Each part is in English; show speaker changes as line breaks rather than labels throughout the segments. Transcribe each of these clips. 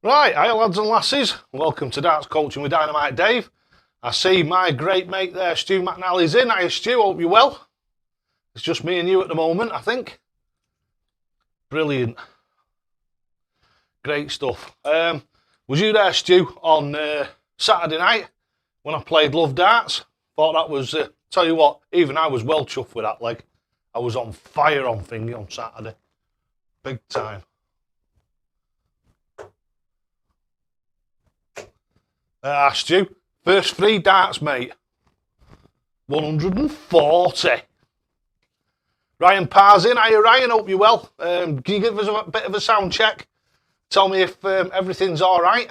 Right, hi lads and lasses, welcome to Darts Coaching with Dynamite Dave. I see my great mate there, Stu McNally's in. Hiya Stu, hope you're well. It's just me and you at the moment, I think. Brilliant. Great stuff. Was you there, Stu, on Saturday night when I played Love Darts? Thought that was, tell you what, even I was well chuffed with that leg. I was on fire on thingy on Saturday. Big time. Stu, first 3 darts, mate. 140. Ryan Parr's in. Hiya, Ryan. Hope you're well. Can you give us a bit of a sound check? Tell me if everything's all right.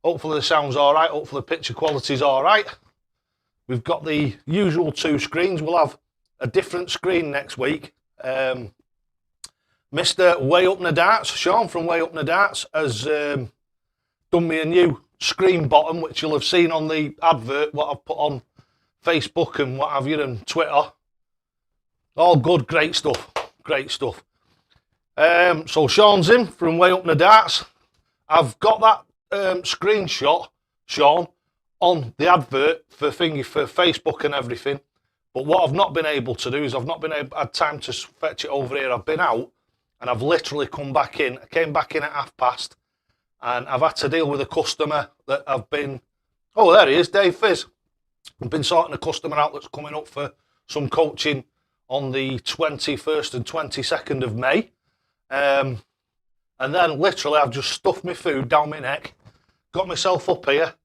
Hopefully the sound's all right. Hopefully the picture quality's all right. We've got the usual 2 screens. We'll have a different screen next week. Mr. Way Up in the Darts, Sean from Way Up in the Darts, has done me a new screen bottom, which you'll have seen on the advert, what I've put on Facebook and what have you, and Twitter. All good, great stuff, great stuff. So Sean's in from Way Up in the Darts. I've got that screenshot, Sean, on the advert for Facebook and everything. But what I've not been able to do is I've not been had time to fetch it over here. I've been out and I've literally come back in. I came back in at past. And I've had to deal with a customer that I've been... Oh, there he is, Dave Fizz. I've been sorting a customer out that's coming up for some coaching on the 21st and 22nd of May. And then literally I've just stuffed my food down my neck, got myself up here,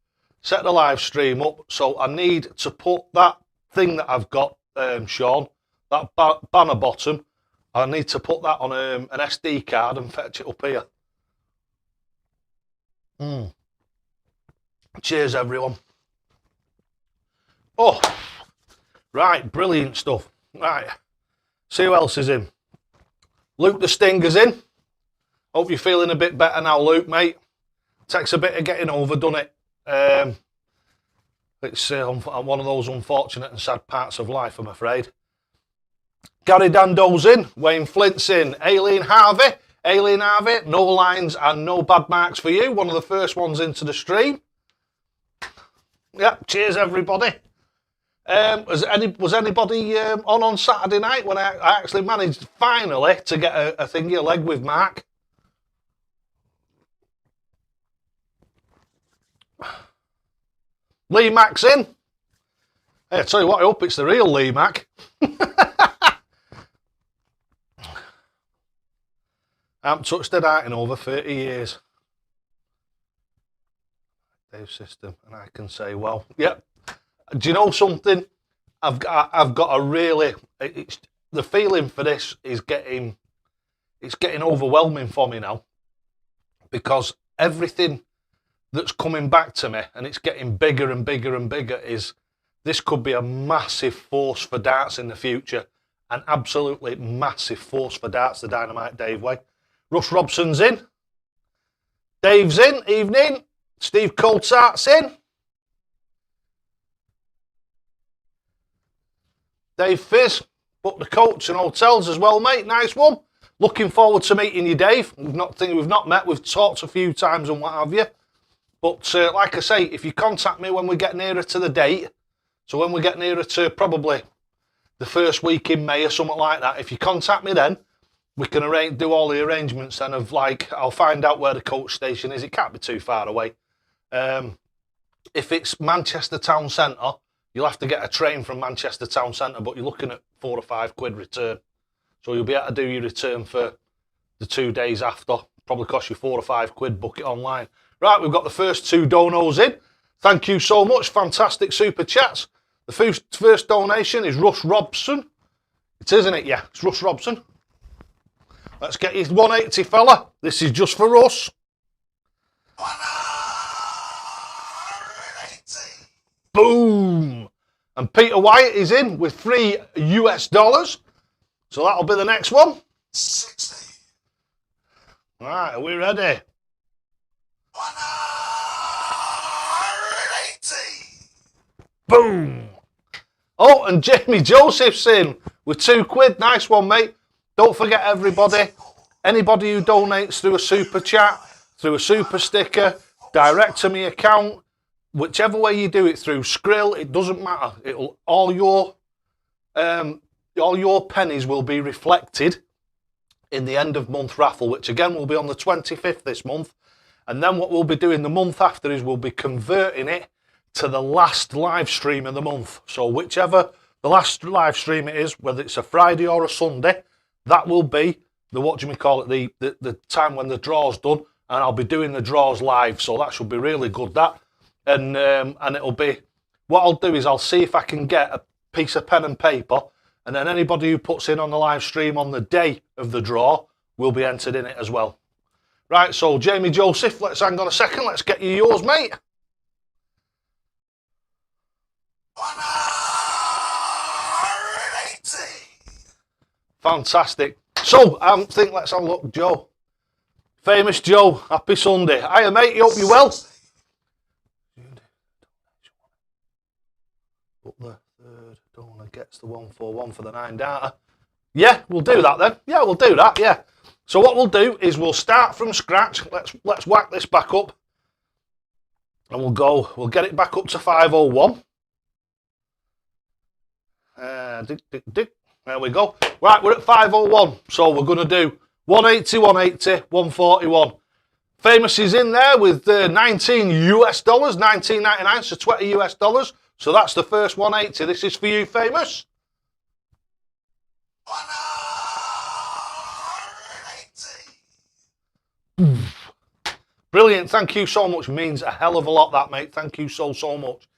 set the live stream up. So I need to put that thing that I've got, Sean, that banner bottom, I need to put that on an SD card and fetch it up here. Cheers, everyone. Oh, right, brilliant stuff. Right, see who else is in. Luke the Stinger's in. Hope you're feeling a bit better now, Luke, mate. Takes a bit of getting over, doesn't it? It's one of those unfortunate and sad parts of life, I'm afraid. Gary Dando's in. Wayne Flint's in. Aileen Harvey. Aileen Harvey, no lines and no bad marks for you. One of the first ones into the stream. Yep, cheers everybody. Was anybody on Saturday night when I actually managed finally to get a thingy, a leg with Mark? Lee Mack's in. Hey, I tell you what, I hope it's the real Lee Mack. I haven't touched a dart in over 30 years. Dave system, and I can say, well, yep. Do you know something? I've got a really, the feeling for this is getting overwhelming for me now, because everything that's coming back to me, and it's getting bigger and bigger and bigger, is this could be a massive force for darts in the future, an absolutely massive force for darts the Dynamite Dave way. Russ Robson's in. Dave's in. Evening. Steve Coulthardt's in. Dave Fizz. Booked the coach and hotels as well, mate. Nice one. Looking forward to meeting you, Dave. We've not met. We've talked a few times and what have you. But like I say, if you contact me when we get nearer to the date, so when we get nearer to probably the first week in May or something like that, if you contact me then, we can do all the arrangements then of, like, I'll find out where the coach station is. It can't be too far away. If it's Manchester Town Centre, you'll have to get a train from Manchester Town Centre, but you're looking at £4 or £5 return. So you'll be able to do your return for the 2 days after. Probably cost you £4 or £5, book it online. Right, we've got the first 2 donos in. Thank you so much. Fantastic super chats. The first donation is Russ Robson. It is, isn't it? Yeah, it's Russ Robson. Let's get his 180, fella. This is just for us. 180. Boom. And Peter Wyatt is in with $3 US. So that'll be the next one. 60. Right, are we ready? 180. Boom. Oh, and Jamie Joseph's in with £2. Nice one, mate. Don't forget, everybody, Anybody who donates through a super chat, through a super sticker, direct to me account, whichever way you do it, through Skrill, it doesn't matter. All your pennies will be reflected in the end of month raffle, which again will be on the 25th this month. And then what we'll be doing the month after is we'll be converting it to the last live stream of the month. So whichever the last live stream it is, whether it's a Friday or a Sunday, that will be the time when the draw's done, and I'll be doing the draws live. So that should be really good, that. And it'll be, what I'll do is I'll see if I can get a piece of pen and paper, and then anybody who puts in on the live stream on the day of the draw will be entered in it as well. Right, so Jamie Joseph, let's hang on a second, let's get you yours, mate. Fantastic. So, let's have a look, Joe. Famous Joe, happy Sunday. Hiya, mate, you hope you're well. But the third donor gets the 141 for the 9 data. Yeah, we'll do that then. Yeah, we'll do that, yeah. So what we'll do is we'll start from scratch. Let's whack this back up. And we'll get it back up to 501. There we go. Right, we're at 501. So we're going to do 180, 180, 141. Famous is in there with $19 US, 19.99, so 20 US dollars. So that's the first 180. This is for you, Famous. 180. Brilliant. Thank you so much. Means a hell of a lot, that, mate. Thank you so much.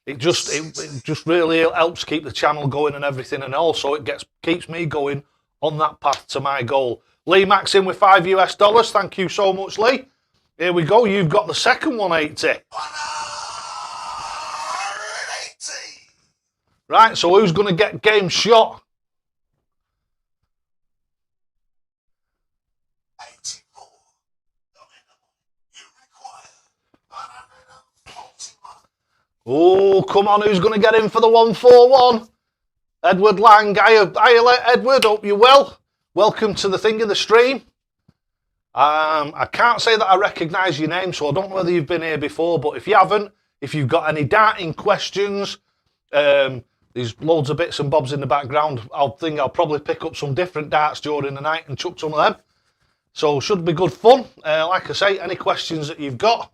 It just really helps keep the channel going and everything, and also it keeps me going on that path to my goal. Lee Max in with $5 US. Thank you so much, Lee. Here we go. You've got the second 180. 180. Right, so who's going to get game shot? 84. You require 141. Oh, come on, who's going to get in for the 141? Edward Lang. Hiya, Edward, hope you're well. Welcome to the thing of the stream. I can't say that I recognise your name, so I don't know whether you've been here before, but if you haven't, if you've got any darting questions, there's loads of bits and bobs in the background. I'll probably pick up some different darts during the night and chuck some of them. So should be good fun. Like I say, any questions that you've got.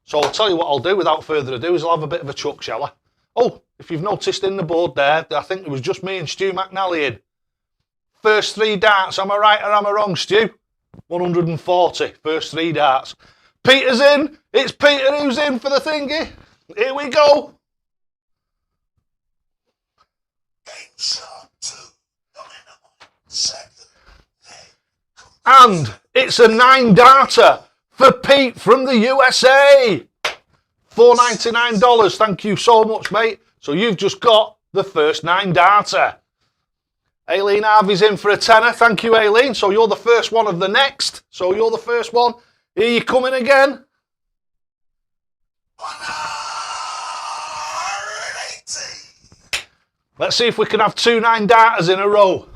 So I'll tell you what I'll do without further ado is I'll have a bit of a chuck, shall I? Oh, if you've noticed in the board there, I think it was just me and Stu McNally in. First 3 darts, am I right or am I wrong, Stu? 140, first 3 darts. Peter's in. It's Peter who's in for the thingy. Here we go. And it's a 9 darter for Pete from the USA. $499. Thank you so much, mate. So you've just got the first 9 darter. Aileen Harvey's in for a tenner. Thank you, Aileen. So you're the first one of the next. So you're the first one. Here you coming again. 180. Let's see if we can have 2 9 darters in a row.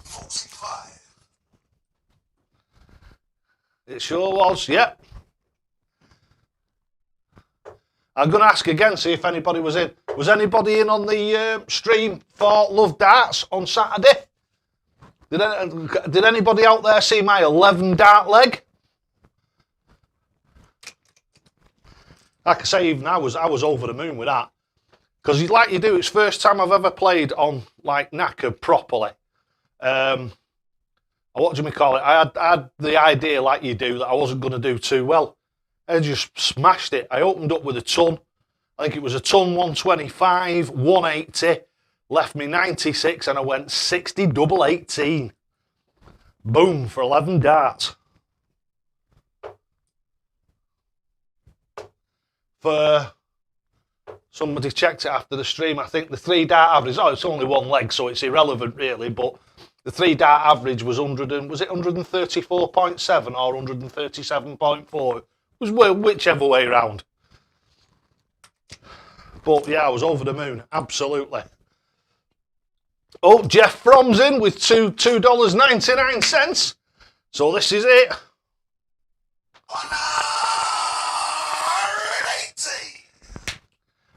45. It sure was, yep. I'm going to ask again, see if anybody was in. Was anybody in on the stream for Love Darts on Saturday? Did anybody out there see my 11 dart leg? Like I say, even I was over the moon with that. Because like you do, it's first time I've ever played on like knackered properly. What do you call it? I had the idea, like you do, that I wasn't going to do too well. I just smashed it. I opened up with a ton. I think it was a ton 125, 180, left me 96, and I went 60 double 18. Boom, for 11 darts. For somebody checked it after the stream, I think the 3 dart average, it's only 1 leg, so it's irrelevant really, but the 3 dart average was 134.7 or 137.4. It was whichever way round. But yeah, I was over the moon, absolutely. Oh, Jeff From's in with $2.99. So this is it. 180.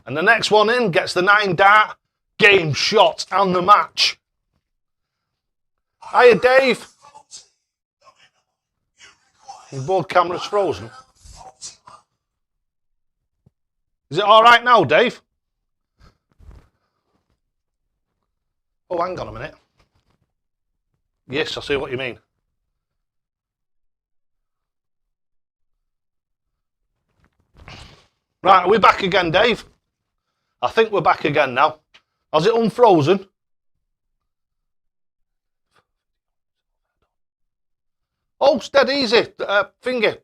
And the next one in gets the 9 dart game shot and the match. Hiya, Dave. Your board camera's frozen. Is it all right now, Dave? Oh, hang on a minute. Yes, I see what you mean. Right, are we back again, Dave? I think we're back again now. Has it unfrozen? Oh, it's dead easy. Finger.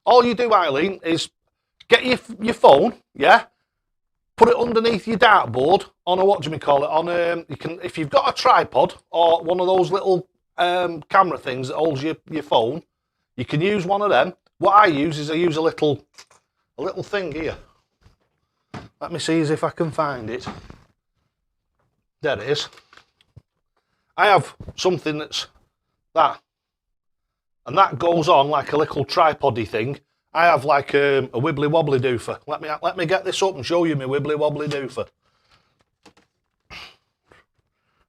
All you do, Eileen, is get your phone, yeah? Put it underneath your dartboard on a, what do you call it? On you can, if you've got a tripod or one of those little camera things that holds your phone, you can use one of them. What I use is I use a little thing here. Let me see if I can find it. There it is. I have something that's that, and that goes on like a little tripody thing. I have like a wibbly wobbly doofer. Let me get this up and show you my wibbly wobbly doofer.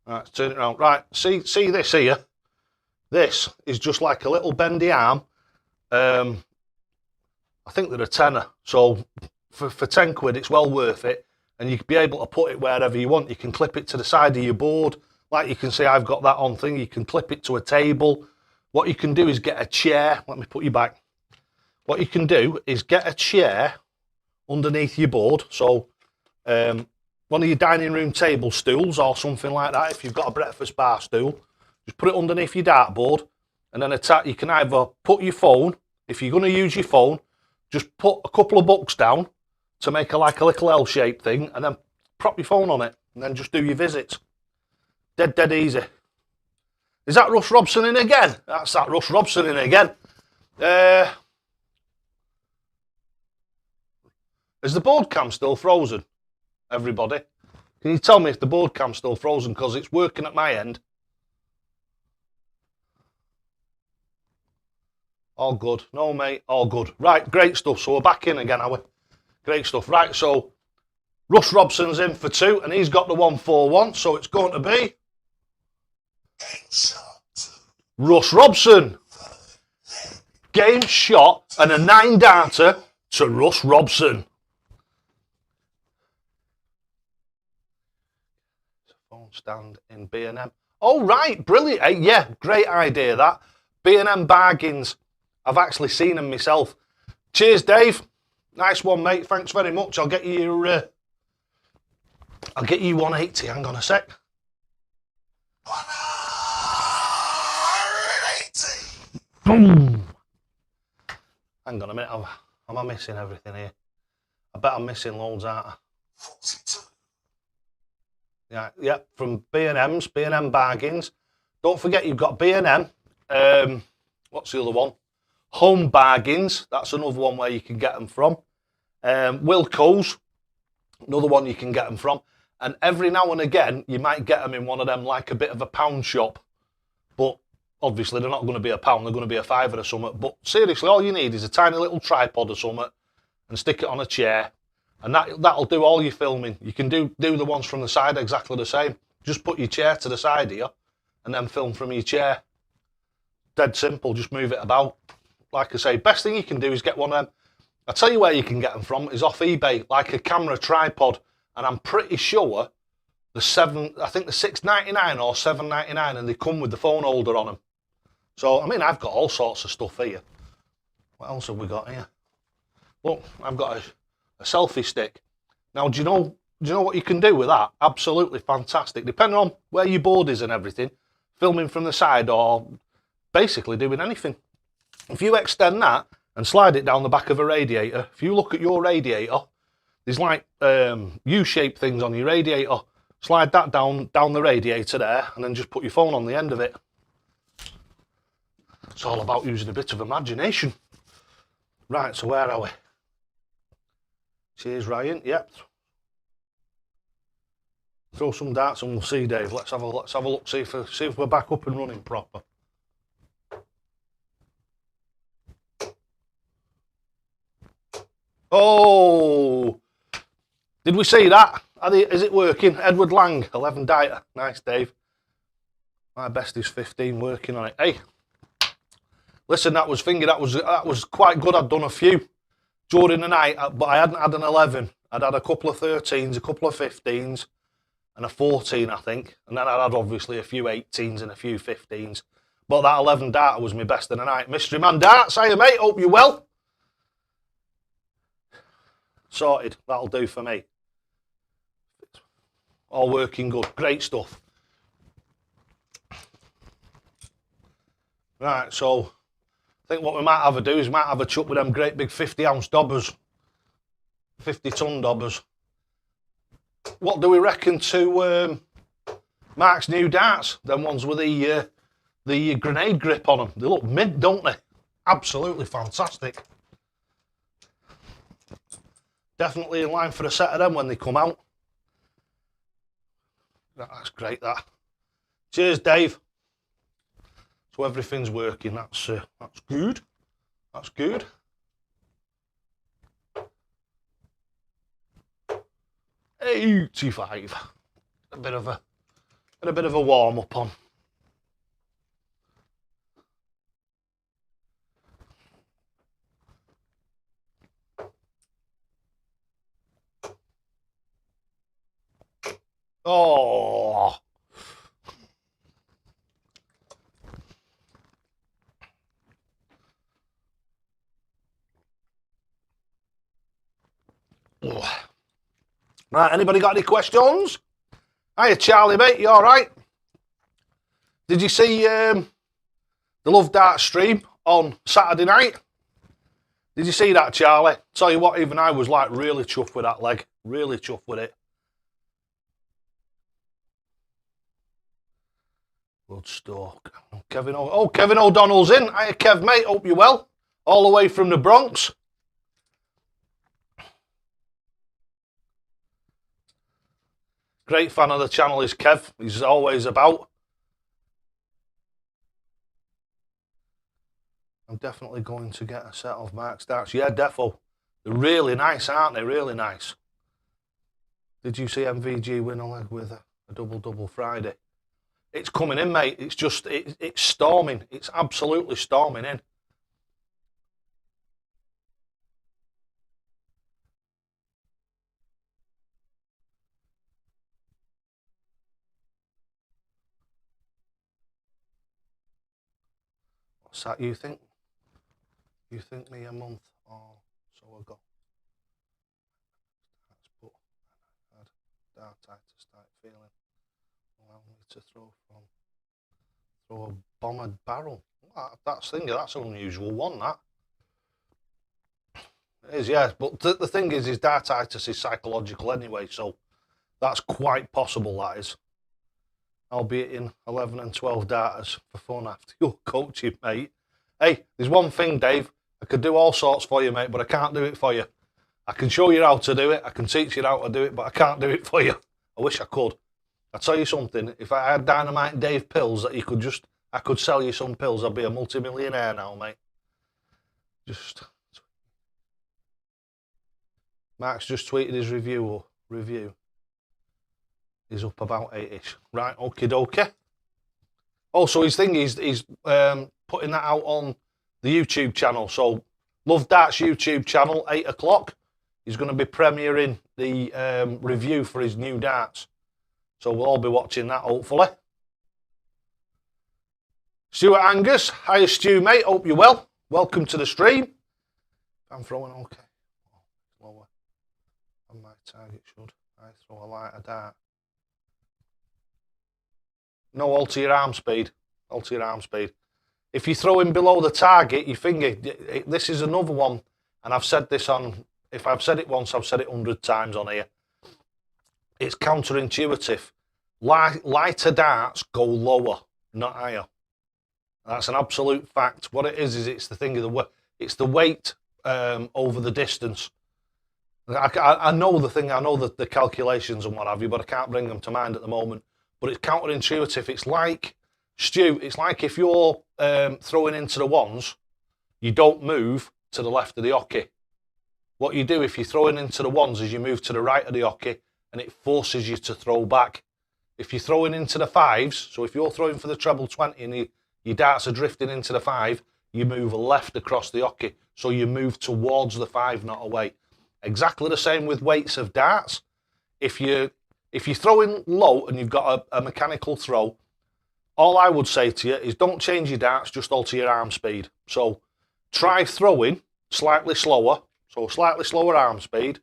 Right, let's turn it around. Right, see this here? This is just like a little bendy arm. I think they're a tenner. So for 10 quid, it's well worth it. And you can be able to put it wherever you want. You can clip it to the side of your board. Like you can see, I've got that on thing. You can clip it to a table. What you can do is get a chair. Let me put you back. What you can do is get a chair underneath your board. So one of your dining room table stools or something like that. If you've got a breakfast bar stool, just put it underneath your dartboard, and then you can either put your phone. If you're going to use your phone, just put a couple of books down to make like a little L-shaped thing, and then prop your phone on it, and then just do your visits. Dead easy. Is that Russ Robson in again? That's that Russ Robson in again. Is the board cam still frozen? Everybody, can you tell me if the board cam's still frozen, because it's working at my end? All good. No, mate, all good. Right, great stuff. So we're back in again, are we? Great stuff. Right, so Russ Robson's in for 2, and he's got the 141, so it's going to be Russ Robson. Game shot and a 9 darter to Russ Robson. Phone stand in B&M. Oh, right, brilliant. Yeah, great idea that. B&M bargains. I've actually seen them myself. Cheers, Dave. Nice one, mate. Thanks very much. I'll get you 180. Hang on a sec. 180. Boom. Hang on a minute. Am I missing everything here? I bet I'm missing loads, aren't I? 42. Yeah, from B&M's, B&M bargains. Don't forget you've got B&M. What's the other one? Home bargains. That's another one where you can get them from. Wilco's, another one you can get them from. And every now and again, you might get them in one of them like a bit of a pound shop. But obviously, they're not going to be a pound. They're going to be a fiver or something. But seriously, all you need is a tiny little tripod or something and stick it on a chair. And that'll do all your filming. You can do the ones from the side exactly the same. Just put your chair to the side here and then film from your chair. Dead simple. Just move it about. Like I say, best thing you can do is get one of them. I'll tell you where you can get them from is off eBay, like a camera tripod. And I'm pretty sure I think the $6.99 or $7.99, and they come with the phone holder on them. So, I mean, I've got all sorts of stuff here. What else have we got here? Look, I've got a selfie stick. Now, do you know what you can do with that? Absolutely fantastic. Depending on where your board is and everything, filming from the side or basically doing anything. If you extend that and slide it down the back of a radiator, if you look at your radiator, there's like U-shaped things on your radiator. Slide that down the radiator there, and then just put your phone on the end of it. It's all about using a bit of imagination. Right, so where are we? Cheers, Ryan. Yep. throw some darts and we'll see, Dave. Let's have a look, see if we're back up and running proper. Oh, did we see that? Is it working? Edward Lang, 11 dieter. Nice, Dave. My best is 15, working on it. Hey, listen, that was quite good. I'd done a few during the night, but I hadn't had an 11. I'd had a couple of 13s, a couple of 15s, and a 14, I think. And then I'd had obviously a few 18s and a few 15s. But that 11 darter was my best of the night. Mystery Man Darts, hiya mate, hope you're well. Sorted, that'll do for me. All working good, great stuff. Right, so I think what we might have to do is we might have a chuck with them great big 50-ounce dobbers, 50-ton dobbers. What do we reckon to Mark's new darts? Them ones with the grenade grip on them. They look mint, don't they? Absolutely fantastic. Definitely in line for a set of them when they come out. That's great, that. Cheers, Dave. So everything's working. That's good. That's good. $85. A bit of a warm up on. Oh. Right, anybody got any questions? Hiya, Charlie, mate, you all right? Did you see the Love Dart stream on Saturday night? Did you see that, Charlie? Tell you what, even I was like really chuffed with that leg. Really chuffed with it. Bloodstock. Kevin O'Donnell's in. Hiya, Kev, mate, hope you're well. All the way from the Bronx. Great fan of the channel is Kev. He's always about. I'm definitely going to get a set of Mark's darts. Yeah, defo. They're really nice, aren't they? Really nice. Did you see MVG win a leg with a double Friday? It's coming in, mate. It's just, it's storming. It's absolutely storming in. What's that, you think? You think me a month or so ago? That's put had dartitis type feeling. Allow me to throw a bombered barrel. That's an unusual one, that. It is, yeah. But the thing is dartitis is psychological anyway, so that's quite possible, that is. I'll be in 11 and 12 darters for fun after your coaching, mate. Hey, there's one thing, Dave. I could do all sorts for you, mate, but I can't do it for you. I can show you how to do it. I can teach you how to do it, but I can't do it for you. I wish I could. I'll tell you something. If I had Dynamite Dave pills that I could sell you some pills, I'd be a multi-millionaire now, mate. Mark's just tweeted his review. Is up about 8-ish. Right, okie dokie. Also, his thing is putting that out on the YouTube channel. So, Love Darts YouTube channel, 8 o'clock. He's going to be premiering the review for his new darts. So, we'll all be watching that, hopefully. Stuart Angus. Hiya, Stu, mate. Hope you're well. Welcome to the stream. I'm throwing okay. Lower. On my target, should I throw a lighter dart? No, alter your arm speed. Alter your arm speed. If you're throwing below the target, your finger, this is another one, and I've said this on, if I've said it once, I've said it 100 times on here. It's counterintuitive. Lighter darts go lower, not higher. That's an absolute fact. What it is it's the thing of it's the weight over the distance. I know the thing, I know the calculations and what have you, but I can't bring them to mind at the moment. But it's counterintuitive. It's like, Stu, it's like if you're throwing into the ones, you don't move to the left of the hockey. What you do if you're throwing into the ones is you move to the right of the hockey, and it forces you to throw back. If you're throwing into the fives, so if you're throwing for the treble 20 and your darts are drifting into the five, you move left across the hockey. So you move towards the five, not away. Exactly the same with weights of darts. If you're throwing low and you've got a mechanical throw, all I would say to you is don't change your darts, just alter your arm speed. So try throwing slightly slower, so slightly slower arm speed,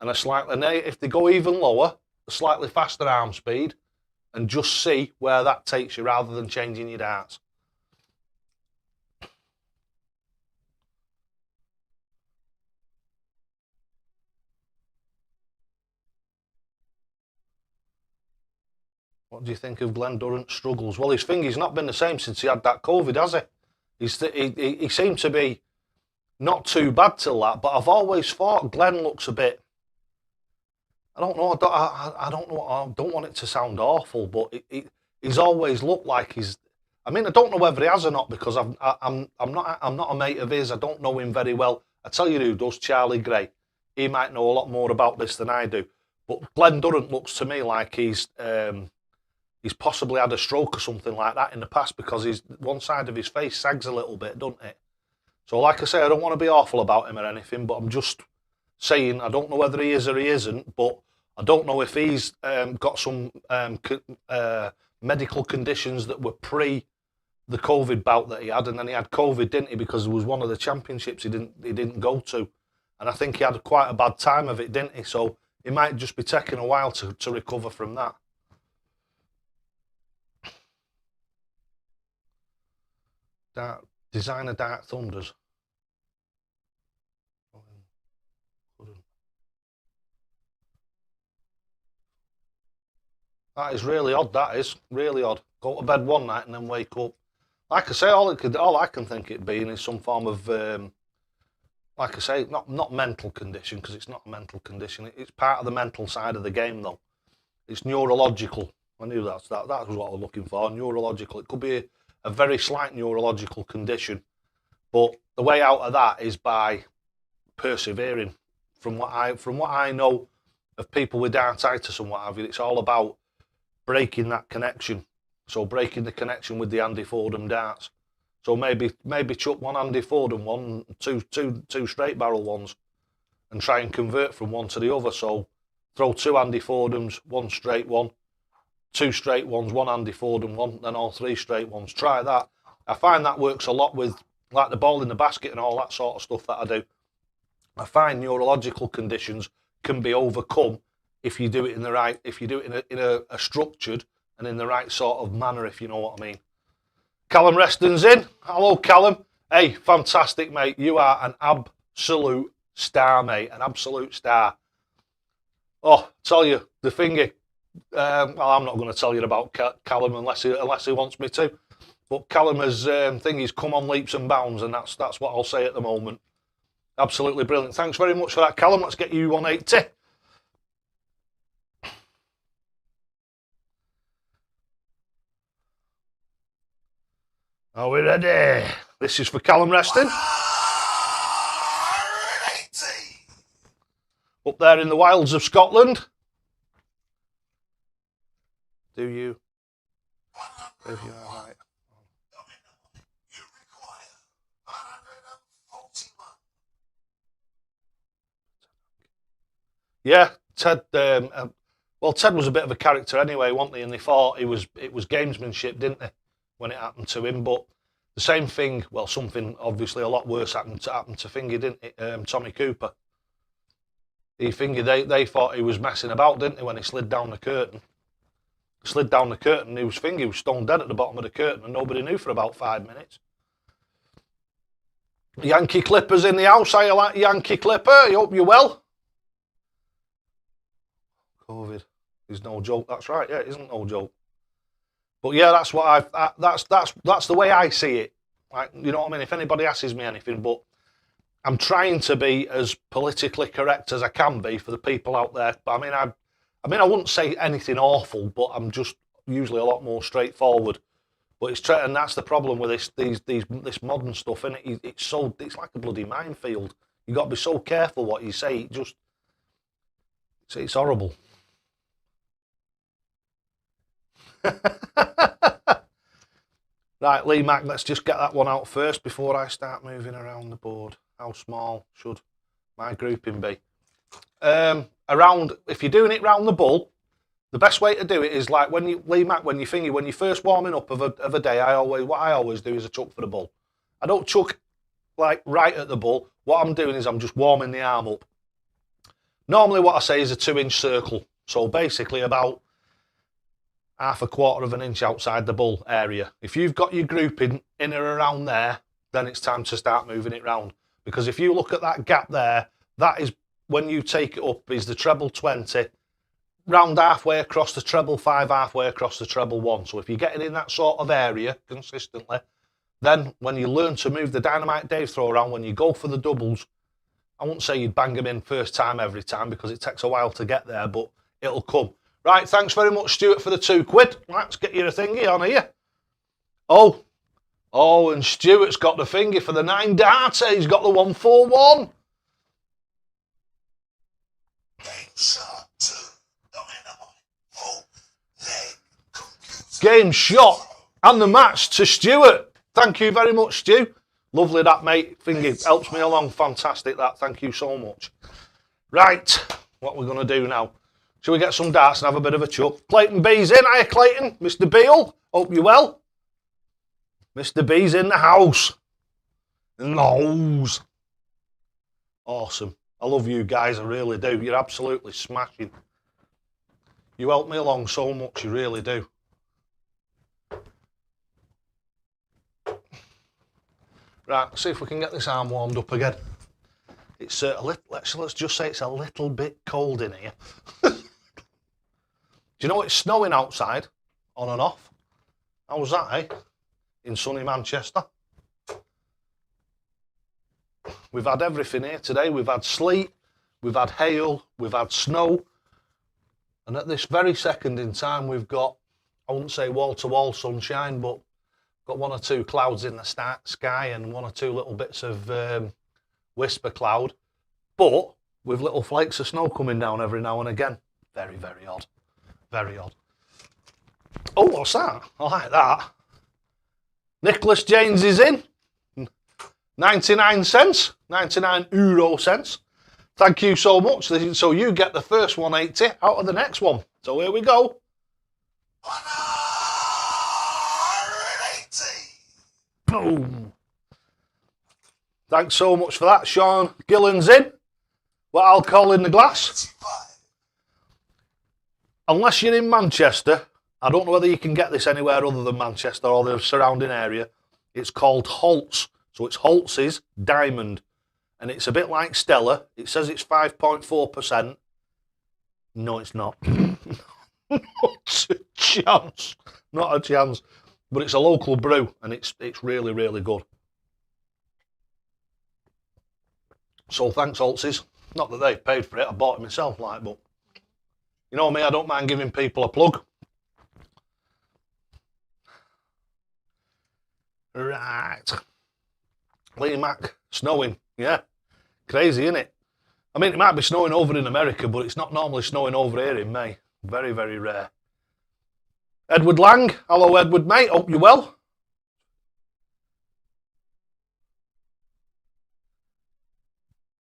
and if they go even lower, a slightly faster arm speed, and just see where that takes you rather than changing your darts. What do you think of Glenn Durrant's struggles? Well, his finger's not been the same since he had that COVID, has he? He seemed to be not too bad till that, but I've always thought Glenn looks a bit. I don't know. I don't know. I don't want it to sound awful, but he's always looked like he's. I mean, I don't know whether he has or not because I'm not a mate of his. I don't know him very well. I tell you who does, Charlie Gray. He might know a lot more about this than I do. But Glenn Durrant looks to me like he's possibly had a stroke or something like that in the past because one side of his face sags a little bit, doesn't it? So like I say, I don't want to be awful about him or anything, but I'm just saying I don't know whether he is or he isn't, but I don't know if he's got some medical conditions that were pre the COVID bout that he had, and then he had COVID, didn't he? Because it was one of the championships he didn't go to, and I think he had quite a bad time of it, didn't he? So he might just be taking a while to recover from that. Designer Dark Thunders. That is really odd. That is really odd. Go to bed one night and then wake up. Like I say, all I can think it being is some form of, like I say, not mental condition because it's not a mental condition. It's part of the mental side of the game, though. It's neurological. I knew that was what I was looking for. Neurological. It could be a very slight neurological condition, but the way out of that is by persevering. From what I know of people with dartitis and what have you, it's all about breaking that connection. So breaking the connection with the Andy Fordham darts. So maybe chuck one Andy Fordham one, two straight barrel ones, and try and convert from one to the other. So throw two Andy Fordhams, one straight one, two straight ones, one Andy Fordham one, then all three straight ones. Try that. I find that works a lot with like the ball in the basket and all that sort of stuff that I do. I find neurological conditions can be overcome if you do it if you do it in a structured and in the right sort of manner, if you know what I mean. Callum Reston's in. Hello, Callum. Hey, fantastic, mate. You are an absolute star, mate. An absolute star. Oh, tell you, the thingy. Well, I'm not going to tell you about Callum unless he wants me to. But Callum has thingy's come on leaps and bounds, and that's what I'll say at the moment. Absolutely brilliant. Thanks very much for that, Callum. Let's get you 180. Are we ready? This is for Callum Reston. Up there in the wilds of Scotland. Do you? If you are right. Yeah, Ted. Well, Ted was a bit of a character anyway, wasn't he? And they thought it was gamesmanship, didn't they, when it happened to him? But the same thing, well, something obviously a lot worse happened to Fingy, didn't it? Tommy Cooper. They thought he was messing about, didn't they, when he slid down the curtain? Slid down the curtain, Fingy was stone dead at the bottom of the curtain, and nobody knew for about 5 minutes. Yankee Clipper's in the house. How you like Yankee Clipper? I hope you're well. COVID is no joke. That's right. Yeah, it isn't no joke. But yeah, that's what that's the way I see it. Like, you know what I mean? If anybody asks me anything, but I'm trying to be as politically correct as I can be for the people out there. But I mean, I wouldn't say anything awful, but I'm just usually a lot more straightforward. But and that's the problem with this modern stuff, and it's like a bloody minefield. You got to be so careful what you say. It's horrible. Right, Lee Mac, let's just get that one out first before I start moving around the board. How small should my grouping be? If you're doing it round the bull, the best way to do it is like when you're first warming up of a day. What I always do is I chuck for the bull. I don't chuck like right at the bull. What I'm doing is I'm just warming the arm up. Normally, what I say is a 2-inch circle. So basically, about half a quarter of an inch outside the bull area. If you've got your grouping in or around there, then it's time to start moving it round. Because if you look at that gap there, that is when you take it up is the treble 20, round halfway across the treble 5, halfway across the treble 1. So if you're getting in that sort of area consistently, then when you learn to move the Dynamite Dave throw around, when you go for the doubles, I wouldn't say you'd bang them in first time every time because it takes a while to get there, but it'll come. Right, thanks very much, Stuart, for the £2. Let's get you a thingy on here. Oh, and Stuart's got the thingy for the 9 darter. He's got the 141. Game shot and the match to Stuart. Thank you very much, Stu. Lovely that, mate. Thingy helps me along. Fantastic that. Thank you so much. Right, what we're going to do now. Shall we get some darts and have a bit of a chuck? Clayton B's in. Hiya, Clayton. Mr. Beale. Hope you're well. Mr. B's in the house. Nose. Awesome. I love you guys. I really do. You're absolutely smashing. You help me along so much. You really do. Right, see if we can get this arm warmed up again. It's let's just say it's a little bit cold in here. Do you know it's snowing outside, on and off? How's that, eh? In sunny Manchester. We've had everything here today. We've had sleet, we've had hail, we've had snow. And at this very second in time, we've got, I wouldn't say wall-to-wall sunshine, but got 1 or 2 clouds in the sky and 1 or 2 little bits of whisper cloud. But with little flakes of snow coming down every now and again. Very, very odd. Very odd. Oh, what's that? I like that. Nicholas James is in. 99 cents. 99 euro cents. Thank you so much. So you get the first 180 out of the next one. So here we go. 180. Boom. Thanks so much for that. Sean Gillen's in. What alcohol in the glass? Unless you're in Manchester, I don't know whether you can get this anywhere other than Manchester or the surrounding area. It's called Holt's. So it's Holtz's Diamond. And it's a bit like Stella. It says it's 5.4%. No, it's not. Not a chance. Not a chance. But it's a local brew and it's really, really good. So thanks, Holtz's. Not that they've paid for it. I bought it myself, like, but you know me, I don't mind giving people a plug. Right. Lee Mac, snowing. Yeah. Crazy, isn't it? I mean, it might be snowing over in America, but it's not normally snowing over here in May. Very, very rare. Edward Lang. Hello, Edward, mate. Hope you're well.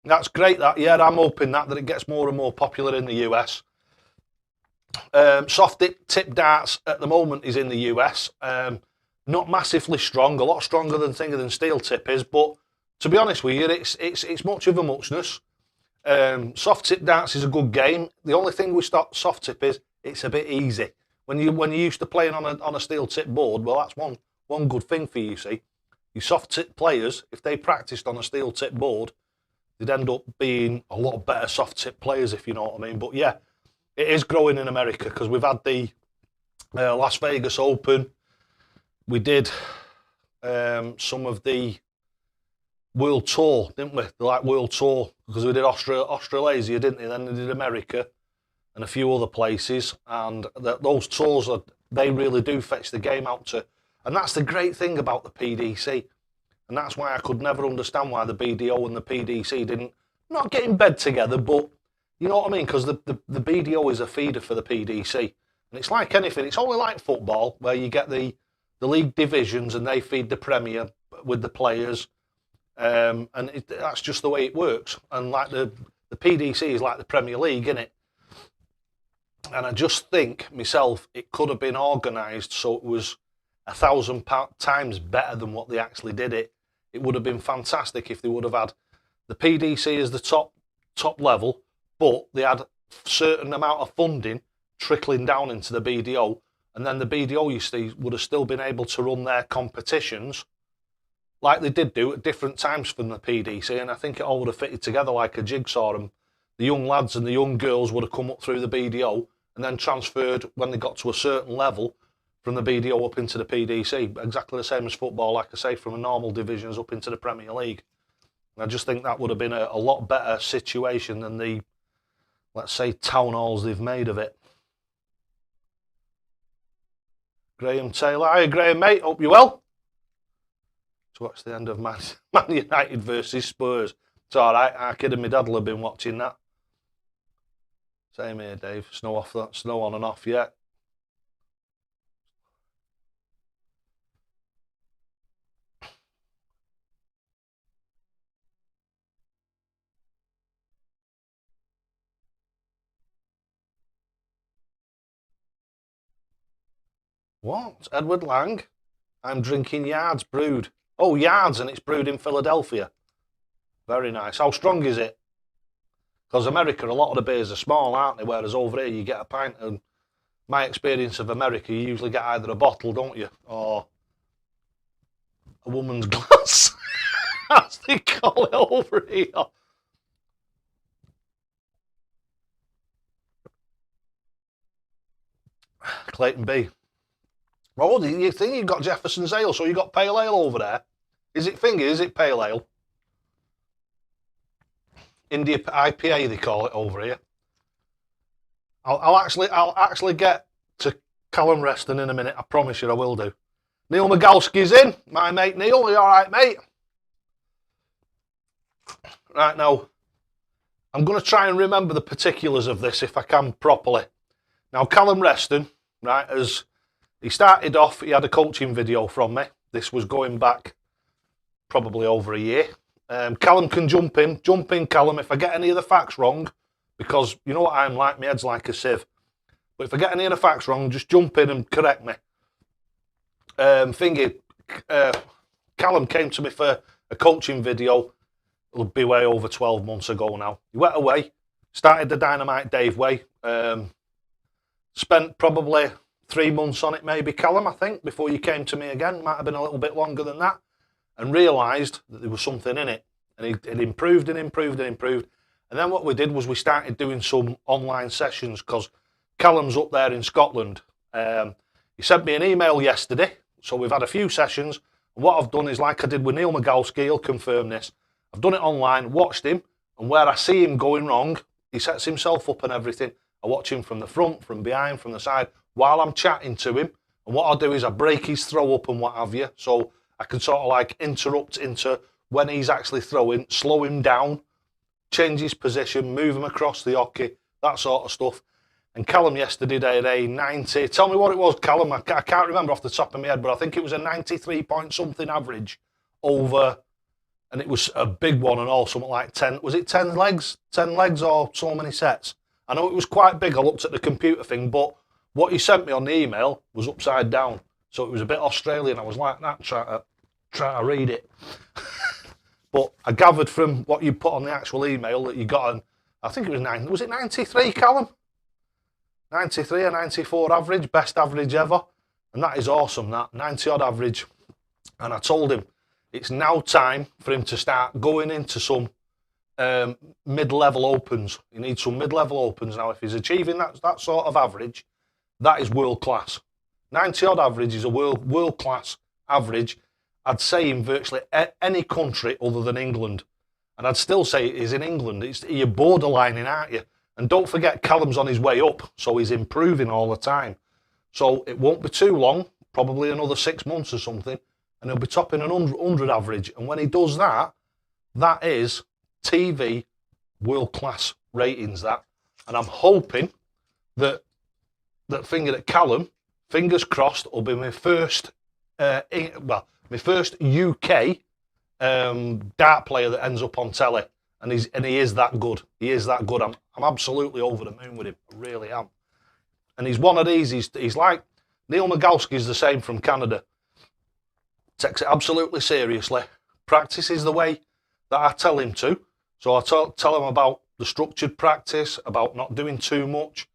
That's great, that. Yeah, I'm hoping that it gets more and more popular in the US. Soft tip darts at the moment is in the US. Not massively strong, a lot stronger than steel tip is, but to be honest with you, it's much of a muchness. Soft tip darts is a good game. The only thing with soft tip is it's a bit easy. When you're used to playing on a steel tip board, well, that's one good thing for you, see. Your soft tip players, if they practiced on a steel tip board, they'd end up being a lot better soft tip players, if you know what I mean. But yeah, it is growing in America because we've had the Las Vegas Open. We did some of the world tour, didn't we? Like world tour, because we did Australasia, didn't we? Then we did America and a few other places, and those tours they really do fetch the game out to, and that's the great thing about the PDC, and that's why I could never understand why the BDO and the PDC didn't not get in bed together, but you know what I mean? Because the BDO is a feeder for the PDC, and it's like anything. It's only like football where you get the league divisions and they feed the Premier with the players, and that's just the way it works. And like the PDC is like the Premier League, isn't it? And I just think myself, it could have been organised so it was 1,000 times better than what they actually did it. It would have been fantastic if they would have had the PDC as the top level, but they had a certain amount of funding trickling down into the BDO, and then the BDO, you see, would have still been able to run their competitions like they did do at different times from the PDC, and I think it all would have fitted together like a jigsaw, and the young lads and the young girls would have come up through the BDO and then transferred when they got to a certain level from the BDO up into the PDC. Exactly the same as football, like I say, from a normal divisions up into the Premier League. And I just think that would have been a lot better situation than the, let's say, town halls they've made of it. Graham Taylor. Hiya, Graham, mate. Hope you're well. So what's the end of Man United versus Spurs? It's all right. Our kid and my dad will have been watching that. Same here, Dave. Snow on and off yet. What? Edward Lang? I'm drinking Yards brewed. Oh, Yards, and it's brewed in Philadelphia. Very nice. How strong is it? Because America, a lot of the beers are small, aren't they? Whereas over here, you get a pint. And my experience of America, you usually get either a bottle, don't you? Or a woman's glass, as they call it over here. Clayton B. Oh, you think you've got Jefferson's Ale, so you got pale ale over there. Is it finger? Is it pale ale? India IPA they call it over here. I'll actually get to Callum Reston in a minute. I promise you I will do. Neil Migalski's in. My mate Neil. Are you all right, mate? Right, now, I'm going to try and remember the particulars of this if I can properly. Now, Callum Reston, right, as he started off, he had a coaching video from me. This was going back probably over a year. Callum can jump in, Callum, if I get any of the facts wrong, because you know what I'm like, my head's like a sieve. But if I get any of the facts wrong, just jump in and correct me. Callum came to me for a coaching video, it'll be way over 12 months ago now. He went away, started the Dynamite Dave way, spent probably 3 months on it maybe, Callum, I think, before you came to me again. Might have been a little bit longer than that. And realised that there was something in it. And it improved and improved and improved. And then what we did was we started doing some online sessions because Callum's up there in Scotland. He sent me an email yesterday, so we've had a few sessions. And what I've done is, like I did with Neil Migalski, he'll confirm this. I've done it online, watched him, and where I see him going wrong, he sets himself up and everything. I watch him from the front, from behind, from the side, while I'm chatting to him. And what I'll do is I break his throw up and what have you. So I can sort of like interrupt into when he's actually throwing, slow him down, change his position, move him across the hockey, that sort of stuff. And Callum yesterday did a 90, tell me what it was, Callum, I can't remember off the top of my head, but I think it was a 93 point something average over, and it was a big one and all, something like 10, was it 10 legs? 10 legs or so many sets? I know it was quite big, I looked at the computer thing, but what he sent me on the email was upside down. So it was a bit Australian. I was like that, trying to read it. But I gathered from what you put on the actual email that you got I think it was 9, was it 93, Callum? 93 or 94 average, best average ever. And that is awesome, that, 90 odd average. And I told him it's now time for him to start going into some mid-level opens. He needs some mid-level opens now. If he's achieving that sort of average, that is world class. 90 odd average is a world class average, I'd say in virtually any country other than England. And I'd still say it is in England. You're borderlining, aren't you? And don't forget, Callum's on his way up, so he's improving all the time. So it won't be too long, probably another 6 months or something, and he'll be topping an 100 average. And when he does that, that is TV world-class ratings, that. And I'm hoping that Callum, fingers crossed, will be my first, my first UK dart player that ends up on telly. And he is that good. He is that good. I'm absolutely over the moon with him. I really am. And he's one of these. He's like Neil Nagowski's the same from Canada. Takes it absolutely seriously. Practices the way that I tell him to. So I tell him about the structured practice, about not doing too much,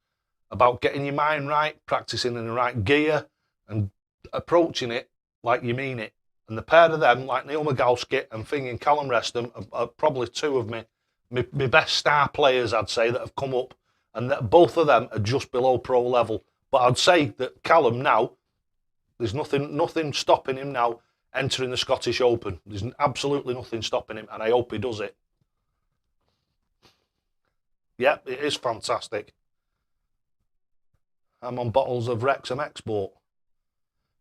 about getting your mind right, practicing in the right gear, and approaching it like you mean it. And the pair of them, like Neil Nagowski and Finging Callum Reston, are probably two of my best star players, I'd say, that have come up. And that both of them are just below pro level. But I'd say that Callum now, there's nothing stopping him now entering the Scottish Open. There's absolutely nothing stopping him, and I hope he does it. Yeah, it is fantastic. I'm on bottles of Wrexham Export.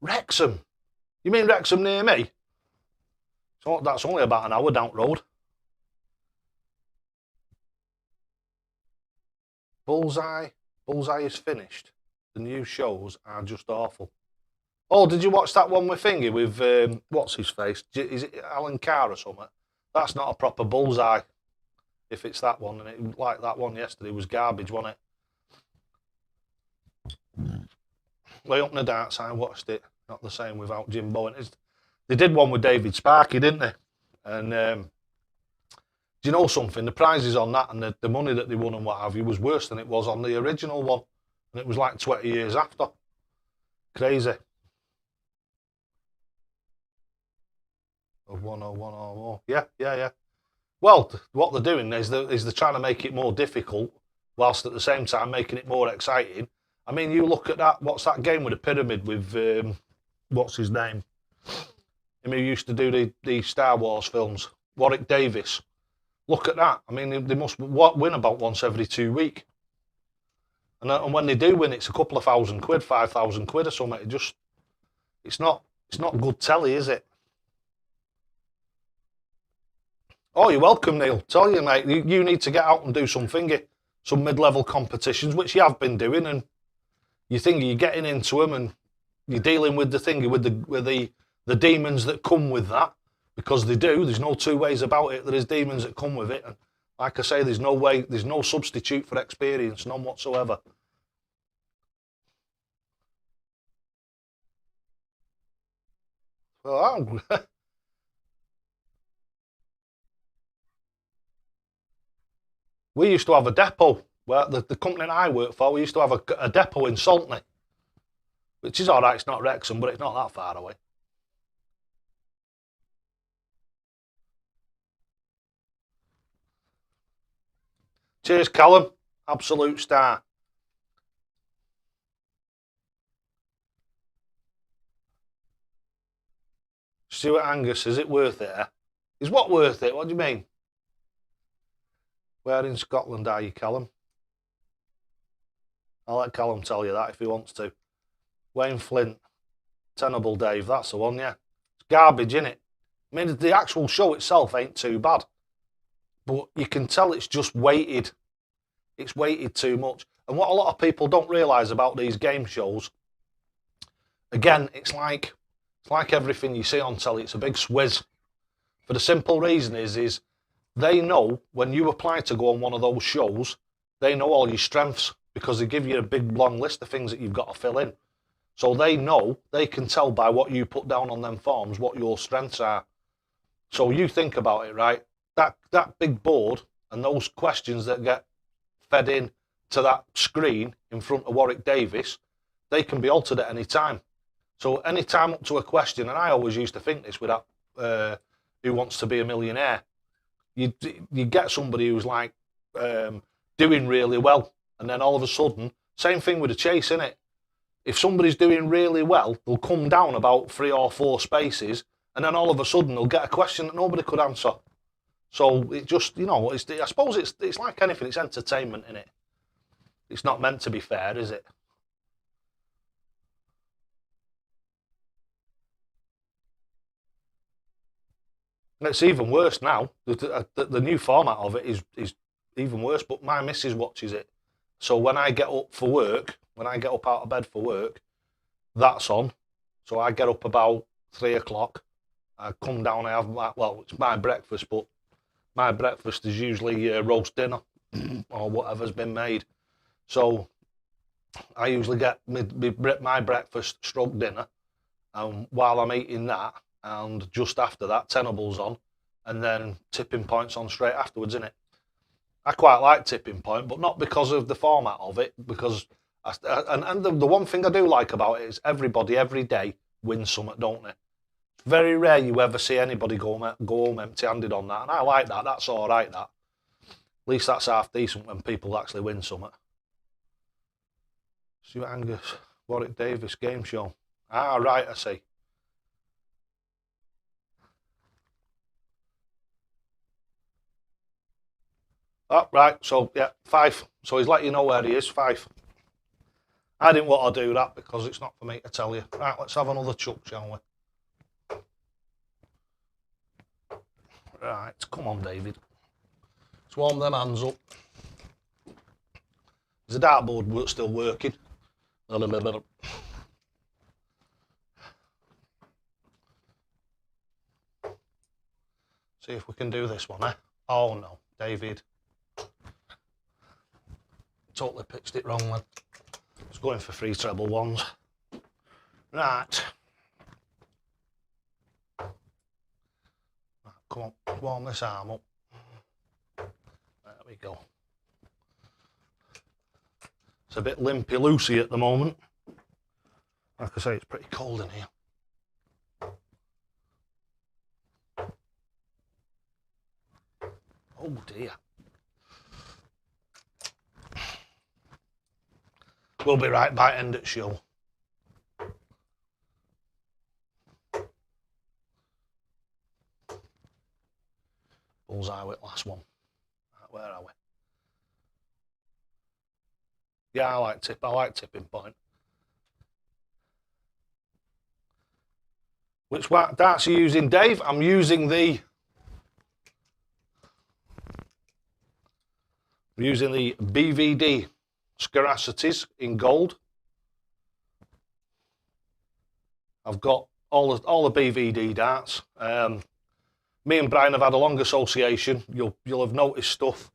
Wrexham? You mean Wrexham near me? So that's only about an hour down the road. Bullseye is finished. The new shows are just awful. Oh, did you watch that one with Thingy with, what's his face? Is it Alan Carr or something? That's not a proper Bullseye, if it's that one. And it, like that one yesterday, was garbage, wasn't it? Way Up in the Darts, I watched it. Not the same without Jim Bowen. They did one with David Sparky, didn't they? And do you know something? The prizes on that and the money that they won and what have you was worse than it was on the original one. And it was like 20 years after. Crazy. Of 101 or more. Yeah. Well, what they're doing is they're trying to make it more difficult whilst at the same time making it more exciting. I mean, you look at that, what's that game with the pyramid with, what's his name? Him who used to do the Star Wars films, Warwick Davis. Look at that. I mean, they must win about once every 2 weeks. And when they do win, it's a couple of £1,000, 5,000 quid or something. It's not good telly, is it? Oh, you're welcome, Neil. Tell you, mate, you need to get out and do some mid-level competitions, which you have been doing, and you think you're getting into them, and you're dealing with the thing with the demons that come with that, because they do. There's no two ways about it. There is demons that come with it, and like I say, there's no substitute for experience, none whatsoever. Well, we used to have a depot. Well, the company that I work for, we used to have a depot in Saltney, which is all right. It's not Wrexham, but it's not that far away. Cheers, Callum. Absolute star. Stuart Angus, is it worth it? Is what worth it? What do you mean? Where in Scotland are you, Callum? I'll let Callum tell you that if he wants to. Wayne Flint, Tenable Dave, that's the one, yeah. It's garbage, innit? I mean, the actual show itself ain't too bad. But you can tell it's just weighted. It's weighted too much. And what a lot of people don't realise about these game shows, again, it's like everything you see on telly, it's a big swizz. For the simple reason is they know when you apply to go on one of those shows, they know all your strengths because they give you a big long list of things that you've got to fill in. So they know, they can tell by what you put down on them forms what your strengths are. So you think about it, right? That big board and those questions that get fed in to that screen in front of Warwick Davis, they can be altered at any time. So any time up to a question, and I always used to think this with that Who Wants to Be a Millionaire, you get somebody who's like doing really well, and then all of a sudden, same thing with a chase, innit? If somebody's doing really well, they'll come down about 3 or 4 spaces, and then all of a sudden they'll get a question that nobody could answer. So it just, you know, I suppose it's like anything, it's entertainment, innit? It's not meant to be fair, is it? And it's even worse now. The new format of it is even worse, but my missus watches it. So when I get up for work, when I get up out of bed for work, that's on. So I get up about 3 o'clock. I come down, I have well, it's my breakfast, but my breakfast is usually roast dinner or whatever's been made. So I usually get my breakfast stroke dinner, and while I'm eating that, and just after that, Tenables on, and then Tipping Point's on straight afterwards, innit? I quite like Tipping Point, but not because of the format of it, because the one thing I do like about it is everybody every day wins something, don't they? Very rare you ever see anybody go home empty-handed on that, and I like that. That's all right, that. At least that's half decent when people actually win something. Stuart Angus, Warwick Davis game show. Ah, right, I see. Oh, right, so, yeah, 5. So he's let you know where he is, 5. I didn't want to do that because it's not for me to tell you. Right, let's have another chuck, shall we? Right, come on, David. Let's warm them hands up. Is the dartboard still working? See if we can do this one, eh? Oh no, David. Totally pitched it wrong then. It's going for 3 treble ones. Right. Come on, warm this arm up. There we go. It's a bit limpy-loosey at the moment. Like I say, it's pretty cold in here. Oh dear. We'll be right back, end at show. Bullseye with last one. Right, where are we? Yeah, I like Tipping Point. Which darts are you using, Dave? I'm using the BVD Scaracities in gold. I've got all the BVD darts. Me and Brian have had a long association. You'll have noticed stuff.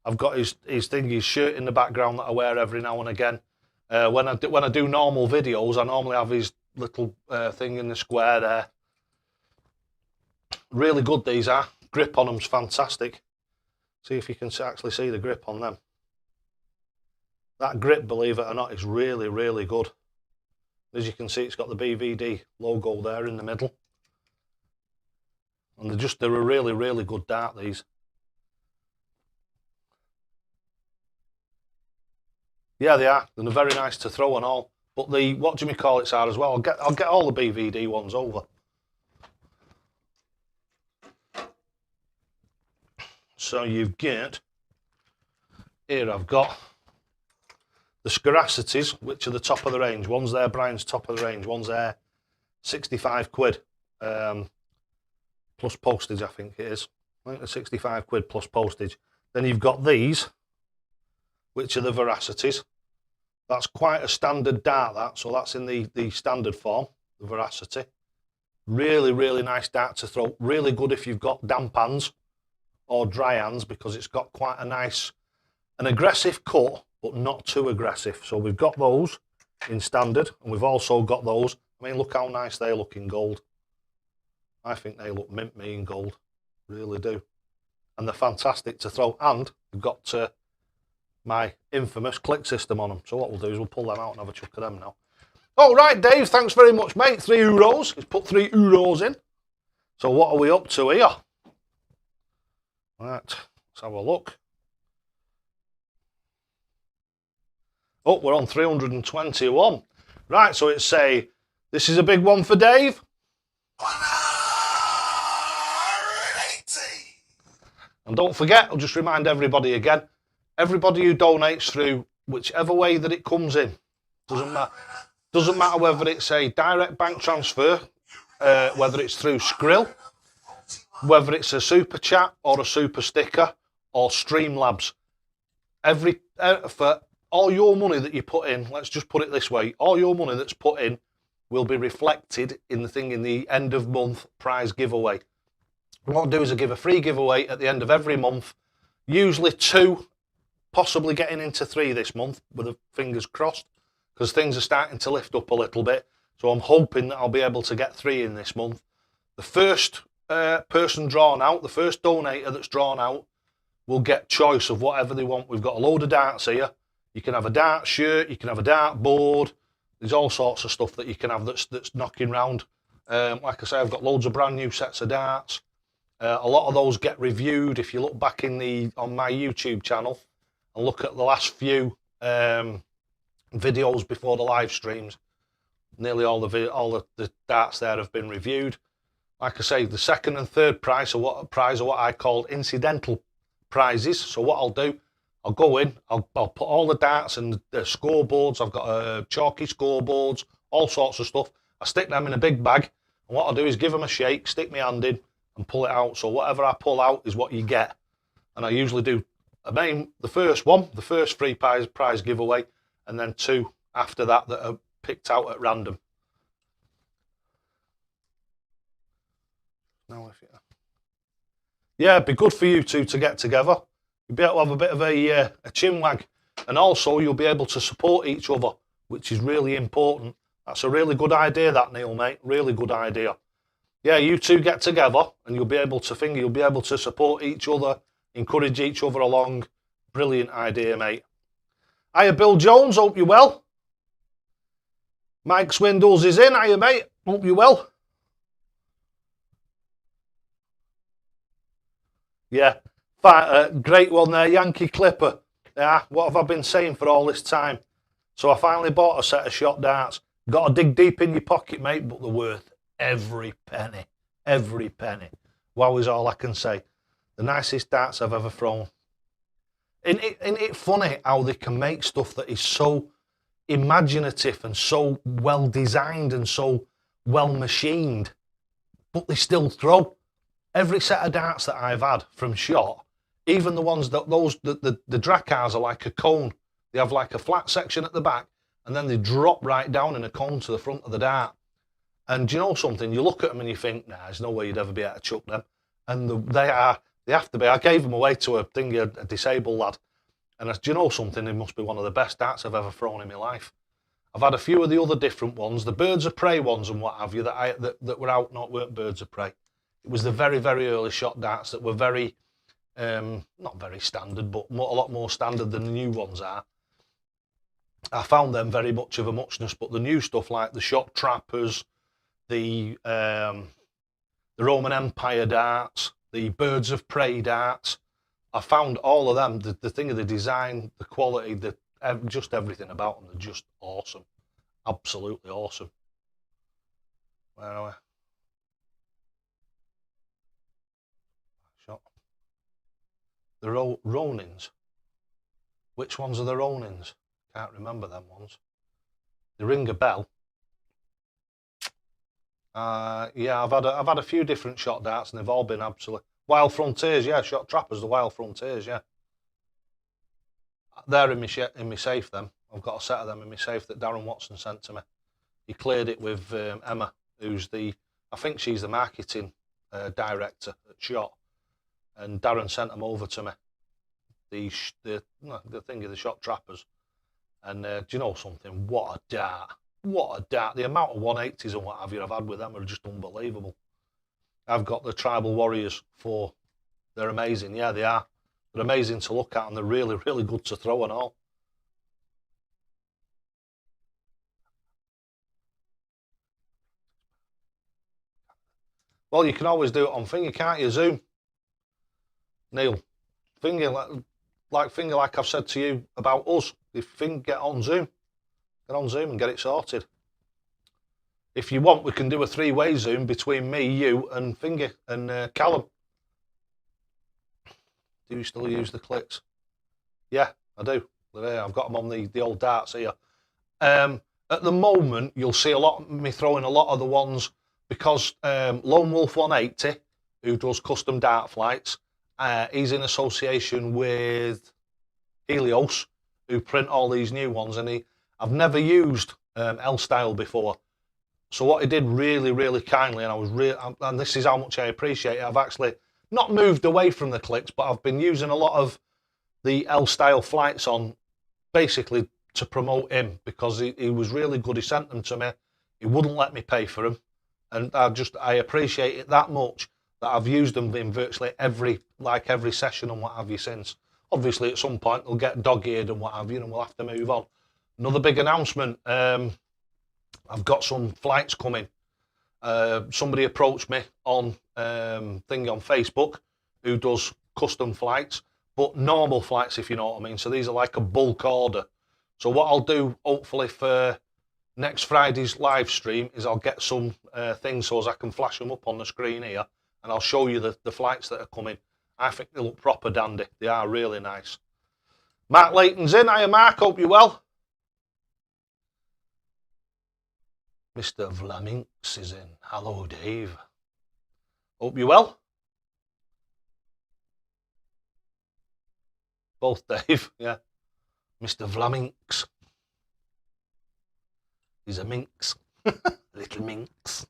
I've got his shirt in the background that I wear every now and again. When I do normal videos, I normally have his little thing in the square there. Really good these are. Grip on them's fantastic. See if you can actually see the grip on them. That grip, believe it or not, is really, really good. As you can see, it's got the BVD logo there in the middle. And they're a really, really good dart, these. Yeah, they are. They're very nice to throw and all. But the what do you call it are as well. I'll get all the BVD ones over. So you've got here. I've got the Scaracities, which are the top of the range. One's there, Brian's top of the range. One's there, 65 quid plus postage. I think it is. I think they're 65 quid plus postage. Then you've got these, which are the Veracities. That's quite a standard dart, that. So that's in the standard form, the Veracity. Really, really nice dart to throw. Really good if you've got damp hands or dry hands, because it's got quite an aggressive cut, but not too aggressive. So we've got those in standard, and we've also got those. I mean, look how nice they look in gold. I think they look mint me in gold. Really do. And they're fantastic to throw. And we've got my infamous click system on them. So what we'll do is we'll pull them out and have a chuck of them now. All right, Dave, thanks very much, mate. €3. He's put €3 in. So what are we up to here? Right, let's have a look. Oh, we're on 321. Right, so it's this is a big one for Dave. And don't forget, I'll just remind everybody again, everybody who donates through whichever way that it comes in, doesn't matter whether it's a direct bank transfer, whether it's through Skrill, whether it's a super chat or a super sticker or Streamlabs. For all your money that you put in, let's just put it this way, all your money that's put in will be reflected in the end of month prize giveaway. What I'll do is I give a free giveaway at the end of every month, usually 2, possibly getting into 3 this month, with the fingers crossed, because things are starting to lift up a little bit. So I'm hoping that I'll be able to get 3 in this month. The first person drawn out, the first donator that's drawn out, will get choice of whatever they want. We've got a load of darts here. You can have a dart shirt, you can have a dart board. There's all sorts of stuff that you can have that's knocking round. Like I say, I've got loads of brand new sets of darts. A lot of those get reviewed. If you look back on my YouTube channel and look at the last few videos before the live streams, nearly all the darts there have been reviewed. Like I say, the second and third prize are what I call incidental prizes. So what I'll do, I'll go in, I'll put all the darts and the scoreboards. I've got chalky scoreboards, all sorts of stuff. I stick them in a big bag, and what I'll do is give them a shake, stick my hand in, and pull it out. So whatever I pull out is what you get. And I usually do the first free prize giveaway, and then 2 after that are picked out at random. Yeah, it'd be good for you two to get together. You'll be able to have a bit of a chin wag, and also you'll be able to support each other, which is really important. That's a really good idea, that, Neil, mate. Really good idea. Yeah, you two get together, and you'll be able to support each other, encourage each other along. Brilliant idea, mate. Hiya, Bill Jones. Hope you're well. Mike Swindles is in. Hiya, mate. Hope you're well. Yeah, great one there, Yankee Clipper. Yeah, what have I been saying for all this time? So I finally bought a set of shot darts. Got to dig deep in your pocket, mate, but they're worth every penny. Every penny. Wow is all I can say. The nicest darts I've ever thrown. Isn't it funny how they can make stuff that is so imaginative and so well designed and so well machined, but they still throw? Every set of darts that I've had from shot, even the ones that the Dracars are like a cone. They have like a flat section at the back, and then they drop right down in a cone to the front of the dart. And do you know something? You look at them and you think, nah, there's no way you'd ever be able to chuck them. And they have to be. I gave them away to a disabled lad. And do you know something? They must be one of the best darts I've ever thrown in my life. I've had a few of the other different ones, the birds of prey ones and what have you, that were out, weren't birds of prey. It was the very, very early shot darts that were very, not very standard, but a lot more standard than the new ones are. I found them very much of a muchness, but the new stuff like the shot trappers, the Roman Empire darts, the birds of prey darts, I found all of them, the thing of the design, the quality, just everything about them, they're just awesome. Absolutely awesome. Where are we? The Ronins. Which ones are the Ronins? Can't remember them ones. They ring a bell. Yeah, I've had a few different shot darts, and they've all been absolutely Wild Frontiers. Yeah, shot trappers, the Wild Frontiers. Yeah, they're in my safe. Them, I've got a set of them in my safe that Darren Watson sent to me. He cleared it with Emma, who's I think she's the marketing director at Shot. And Darren sent them over to me, the thing of the shot trappers. And do you know something? What a dart! What a dart! The amount of 180s and what have you I've had with them are just unbelievable. I've got the Tribal Warriors 4. They're amazing. Yeah, they are. They're amazing to look at, and they're really, really good to throw and all. Well, you can always do it on finger, can't you? Zoom. Neil, finger like I've said to you about us. If get on Zoom and get it sorted. If you want, we can do a 3-way Zoom between me, you, and Finger and Callum. Do you still use the clicks? Yeah, I do. I've got them on the old darts here. At the moment, you'll see me throwing a lot of the ones because Lone Wolf 180, who does custom dart flights, he's in association with Helios, who print all these new ones, and I've never used L-Style before. So what he did really, really kindly, and this is how much I appreciate it, I've actually not moved away from the clicks, but I've been using a lot of the L-Style flights on, basically to promote him, because he was really good. He sent them to me. He wouldn't let me pay for them. And I appreciate it that much that I've used them in virtually every session and what have you since. Obviously, at some point, they'll get dog-eared and what have you, and we'll have to move on. Another big announcement. I've got some flights coming. Somebody approached me on on Facebook who does custom flights, but normal flights, if you know what I mean. So these are like a bulk order. So what I'll do, hopefully for next Friday's live stream, is I'll get some things so as I can flash them up on the screen here, and I'll show you the flights that are coming. I think they look proper dandy. They are really nice. Mark Layton's in. Hiya, Mark. Hope you're well. Mr. Vlaminx is in. Hello, Dave. Hope you're well. Both Dave, yeah. Mr. Vlaminx. He's a minx. Little minx.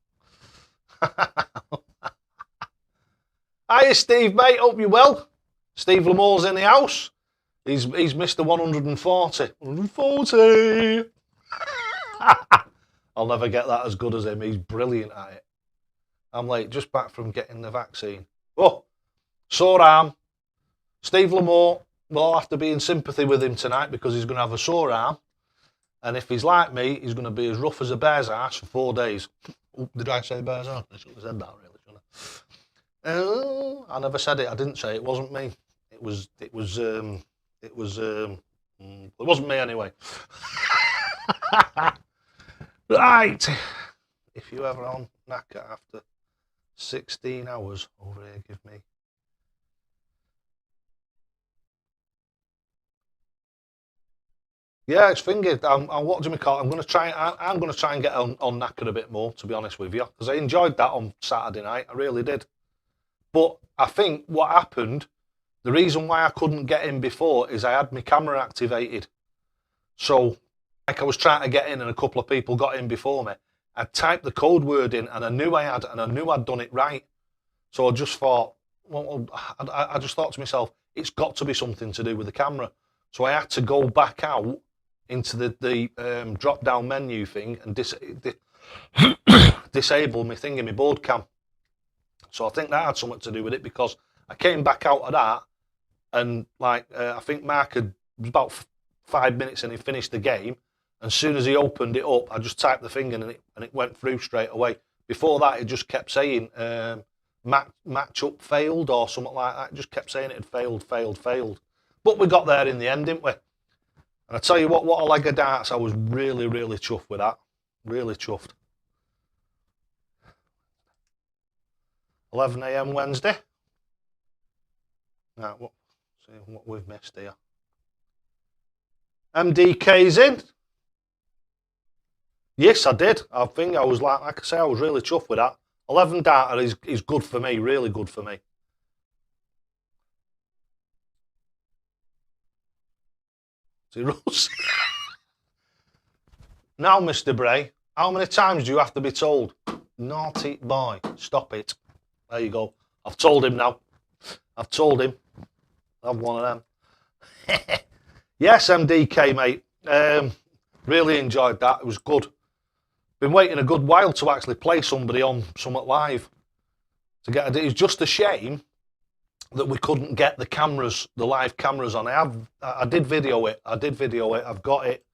Hiya, Steve, mate. Hope you're well. Steve Lamore's in the house. He's Mr. 140. 140. I'll never get that as good as him. He's brilliant at it. I'm like, just back from getting the vaccine. Oh, sore arm. Steve Lamore, we'll have to be in sympathy with him tonight because he's going to have a sore arm. And if he's like me, he's going to be as rough as a bear's ass for 4 days. Oh, did I say bear's ass? I should have said that, really, shouldn't I? I never said it. I didn't say it. It wasn't me. It wasn't me anyway. Right. If you ever on knacker after 16 hours over here, give me. Yeah, it's fingered. What do we call it? I'm going to try and get on knacker a bit more, to be honest with you, because I enjoyed that on Saturday night. I really did. But I think what happened, the reason why I couldn't get in before is I had my camera activated. So, like I was trying to get in and a couple of people got in before me. I typed the code word in and I knew I'd done it right. So I just thought, well, I just thought to myself, it's got to be something to do with the camera. So I had to go back out into the drop-down menu thing and disable my thing in my board cam. So I think that had something to do with it, because I came back out of that and I think Mark was about 5 minutes and he finished the game. And as soon as he opened it up, I just typed the thing in and it went through straight away. Before that, it just kept saying match up failed or something like that. It just kept saying it had failed. But we got there in the end, didn't we? And I tell you what a leg of darts. I was really, really chuffed with that. Really chuffed. 11 AM Wednesday. Right, see what we've missed here. MDK's in. Yes, I did. I think I was like I say, I was really chuffed with that. 11 darter is good for me, really good for me. See, Rose. Now, Mr. Bray, how many times do you have to be told? Naughty boy, stop it. There you go. I've told him now. I've told him. I've one of them. Yes, MDK, mate. Really enjoyed that. It was good. Been waiting a good while to actually play somebody on something live. It was just a shame that we couldn't get the live cameras on. I did video it. I've got it.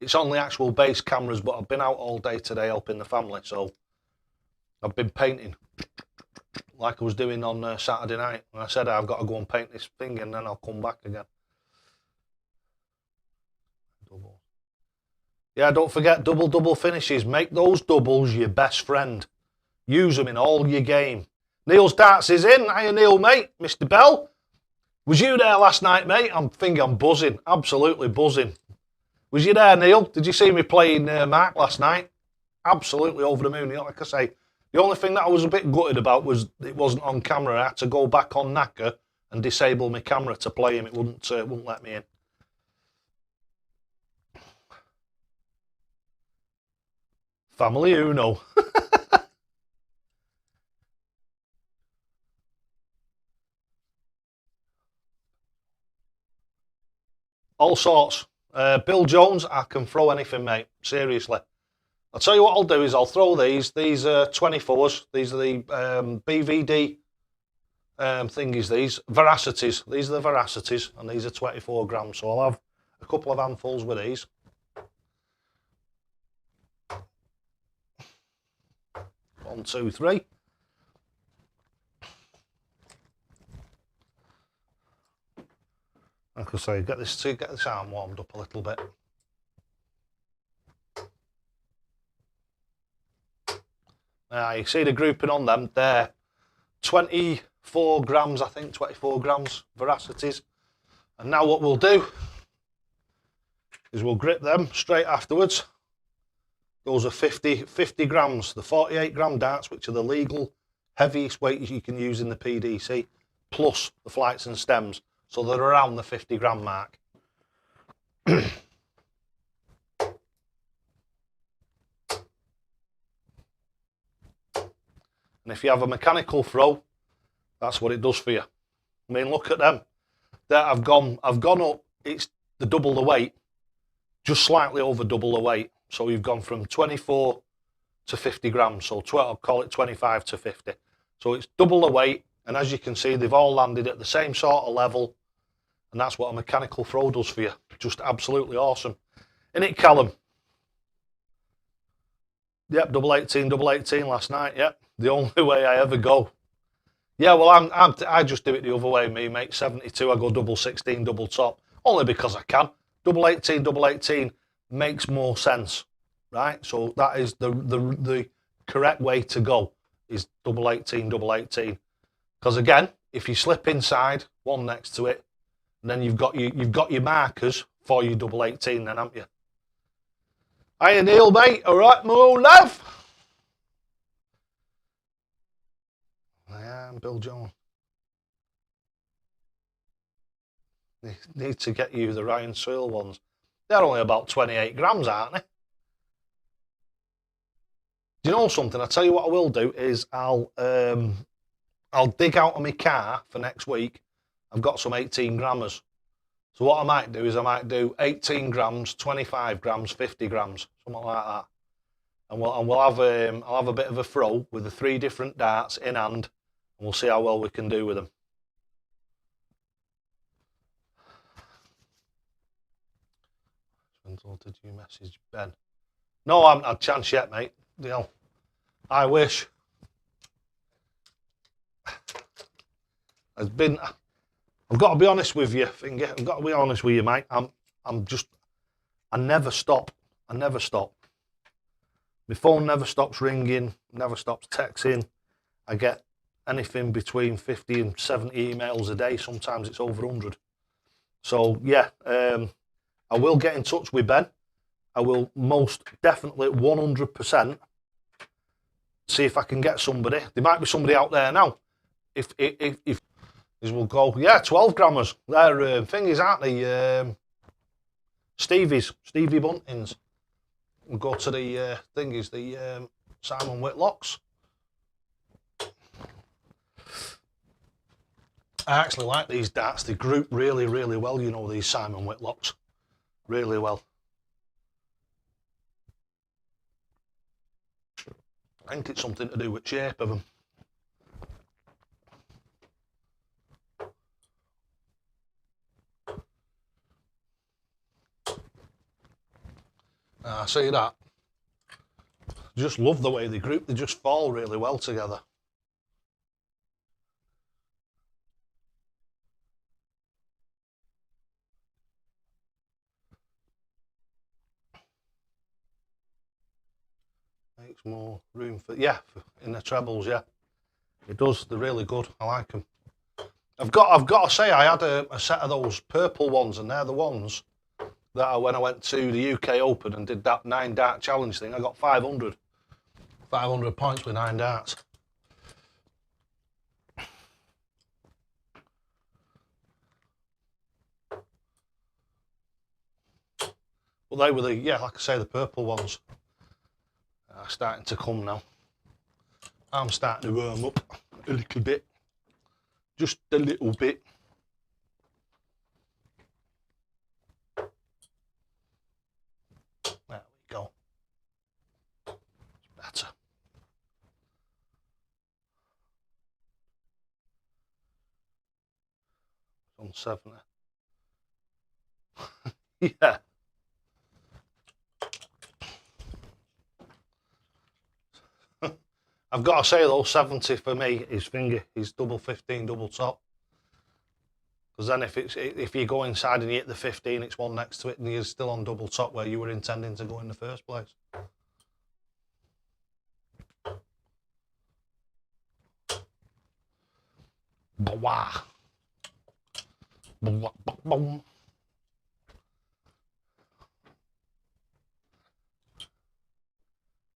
It's on the actual base cameras, but I've been out all day today helping the family, so I've been painting like I was doing on Saturday night. And I said I've got to go and paint this thing and then I'll come back again. Yeah, don't forget double finishes. Make those doubles your best friend. Use them in all your game. Neil's darts is in. Hiya, Neil, mate. Mr. Bell. Was you there last night, mate? I'm buzzing, absolutely buzzing. Was you there, Neil? Did you see me playing Mark last night? Absolutely over the moon. Like I say, the only thing that I was a bit gutted about was it wasn't on camera. I had to go back on Knacker and disable my camera to play him. It wouldn't let me in. Family Uno. All sorts. Bill Jones, I can throw anything, mate. Seriously. I'll tell you what I'll do is I'll throw these. These are 24s. These are the BVD thingies, these. Veracities. These are the Veracities, and these are 24 grams. So I'll have a couple of handfuls with these. One, two, three. Like I say, get this arm warmed up a little bit. You see the grouping on them, they're 24 grams, I think, 24 grams Veracities. And now what we'll do is we'll grip them straight afterwards. Those are 50 grams, the 48 gram darts, which are the legal heaviest weight you can use in the PDC, plus the flights and stems. So they're around the 50 gram mark. And if you have a mechanical throw, that's what it does for you. I mean, look at them. There, I've gone up. It's the double the weight, just slightly over double the weight. So you've gone from 24 to 50 grams. So I'll call it 25 to 50. So it's double the weight. And as you can see, they've all landed at the same sort of level. And that's what a mechanical throw does for you. Just absolutely awesome. Isn't it, Callum? Yep, double 18 last night. Yep, the only way I ever go. Yeah, well, I just do it the other way, me, mate. 72, I go double 16, double top. Only because I can. Double 18 makes more sense, right? So that is the correct way to go, is double 18. Because again, if you slip inside, one next to it, then you've got your markers for your double 18 then, haven't you? Hiya, Neil, mate. All right, Mo, love. I am Bill Jones. Need to get you the Ryan Searle ones. They're only about 28 grams, aren't they? Do you know something? I'll tell you what I will do is I'll dig out of my car for next week. I've got some 18 grammers. So what I might do is I might do 18 grams, 25 grams, 50 grams, something like that. And we'll have I'll have a bit of a throw with the 3 different darts in hand, and we'll see how well we can do with them. Did you message Ben? No, I haven't had a chance yet, mate. You know, I wish. I've got to be honest with you, Finger. I've got to be honest with you, mate. I never stop. My phone never stops ringing, never stops texting. I get anything between 50 and 70 emails a day. Sometimes it's over 100. So, yeah, I will get in touch with Ben. I will most definitely 100% see if I can get somebody. There might be somebody out there now. If we'll go, yeah, 12 grammers. They're thingies, aren't they? Stevie Buntings. We'll go to the thingies, the Simon Whitlocks. I actually like these darts. They group really, really well, you know, these Simon Whitlocks. Really well. I think it's something to do with the shape of them. See that? Just love the way they group. They just fall really well together. Makes more room for, yeah, in the trebles, yeah. It does. They're really good. I like them. I've got to say, I had a set of those purple ones, and they're the ones that when I went to the UK Open and did that 9 dart challenge thing, I got 500 points with 9 darts. Well, they were like I say, the purple ones are starting to come now. I'm starting to warm up a little bit, just a little bit. There we go. It's better. On 70. Yeah. I've got to say though, 70 for me is double 15 double top. Because then if you go inside and you hit the 15, it's one next to it, and you're still on double top where you were intending to go in the first place. Bwah. Bwah, bwah, bwah.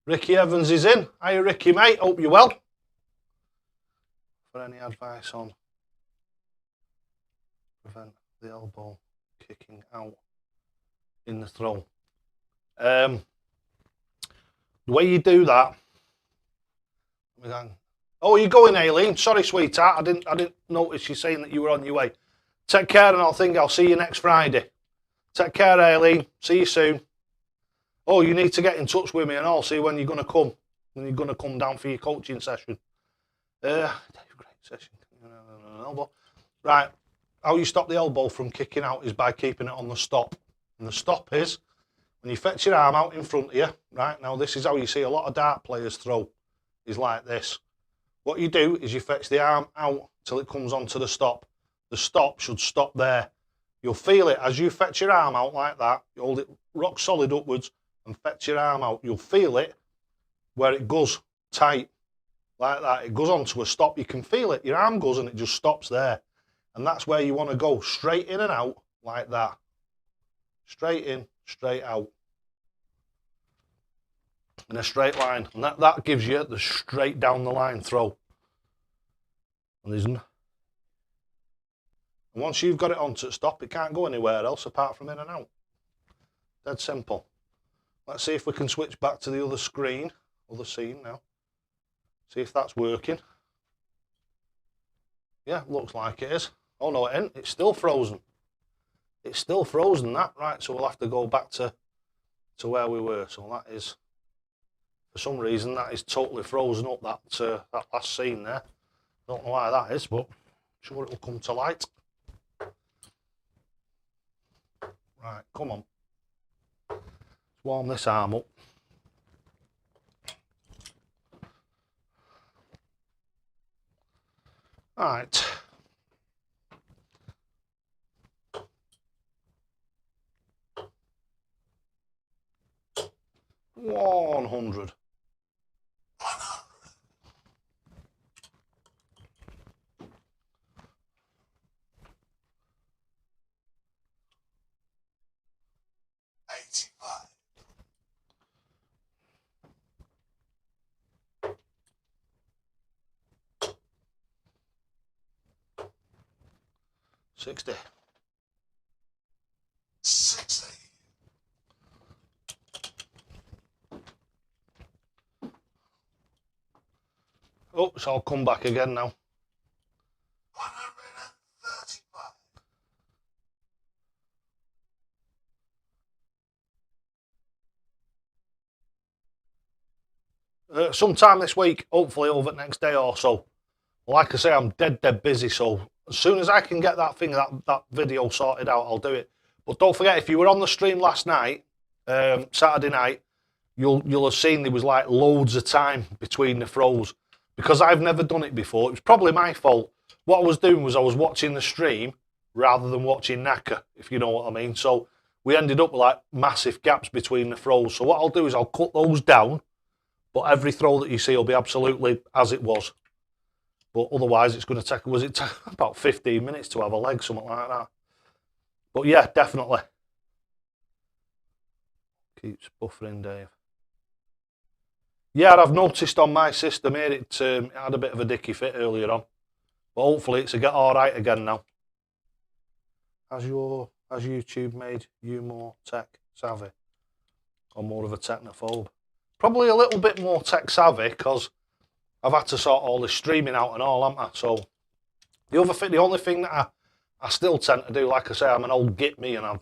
Ricky Evans is in. Hiya Ricky, mate. Hope you're well. For any advice on prevent the elbow kicking out in the throw. The way you do that. Oh, you're going, Aileen. Sorry, sweetheart. I didn't notice you saying that you were on your way. Take care, and I'll see you next Friday. Take care, Aileen. See you soon. Oh, you need to get in touch with me, and I'll see when you're going to come. When you're going to come down for your coaching session. Great session. Elbow. Right. How you stop the elbow from kicking out is by keeping it on the stop. And the stop is when you fetch your arm out in front of you. Right. Now, this is how you see a lot of dart players throw. Is like this. What you do is you fetch the arm out till it comes onto the stop. The stop should stop there. You'll feel it as you fetch your arm out like that. You hold it rock solid upwards and fetch your arm out. You'll feel it where it goes tight like that. It goes onto a stop. You can feel it. Your arm goes and it just stops there. And that's where you want to go, straight in and out like that. Straight in, straight out. In a straight line. And that gives you the straight down the line throw. And once you've got it onto stop, it can't go anywhere else apart from in and out. Dead simple. Let's see if we can switch back to the other scene now. See if that's working. Yeah, looks like it is. Oh no, it ain't. It's still frozen. It's still frozen, that. Right, so we'll have to go back to where we were. So that is, for some reason, that is totally frozen up, that last scene there. Don't know why that is, but I'm sure it'll come to light. Right, come on. Let's warm this arm up. Right. One hundred. $60. Oh, so I'll come back again now. 135. Sometime this week, hopefully over the next day or so. Like I say, I'm dead busy, so as soon as I can get that video sorted out, I'll do it. But don't forget, if you were on the stream last night, Saturday night, you'll have seen there was like loads of time between the throws. Because I've never done it before, it was probably my fault. What I was doing was I was watching the stream rather than watching Naka, if you know what I mean. So we ended up with like massive gaps between the throws. So what I'll do is I'll cut those down, but every throw that you see will be absolutely as it was. But otherwise, it's going to take, about 15 minutes to have a leg, something like that. But yeah, definitely. Keeps buffering, Dave. Yeah, I've noticed on my system here, it had a bit of a dicky fit earlier on. But hopefully it's a get all right again now. Has YouTube made you more tech savvy? Or more of a technophobe? Probably a little bit more tech savvy, because I've had to sort all this streaming out and all, haven't I? So the only thing that I still tend to do, like I say, I'm an old git me, and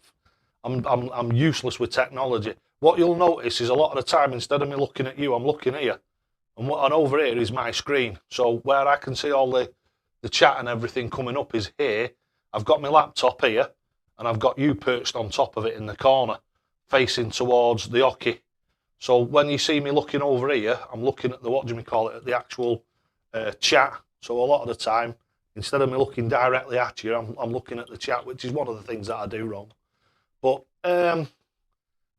I'm useless with technology. What you'll notice is a lot of the time, instead of me looking at you, I'm looking here, and over here is my screen. So where I can see all the chat and everything coming up is here. I've got my laptop here, and I've got you perched on top of it in the corner, facing towards the hockey. So when you see me looking over here, I'm looking at at the actual chat. So a lot of the time, instead of me looking directly at you, I'm looking at the chat, which is one of the things that I do wrong. But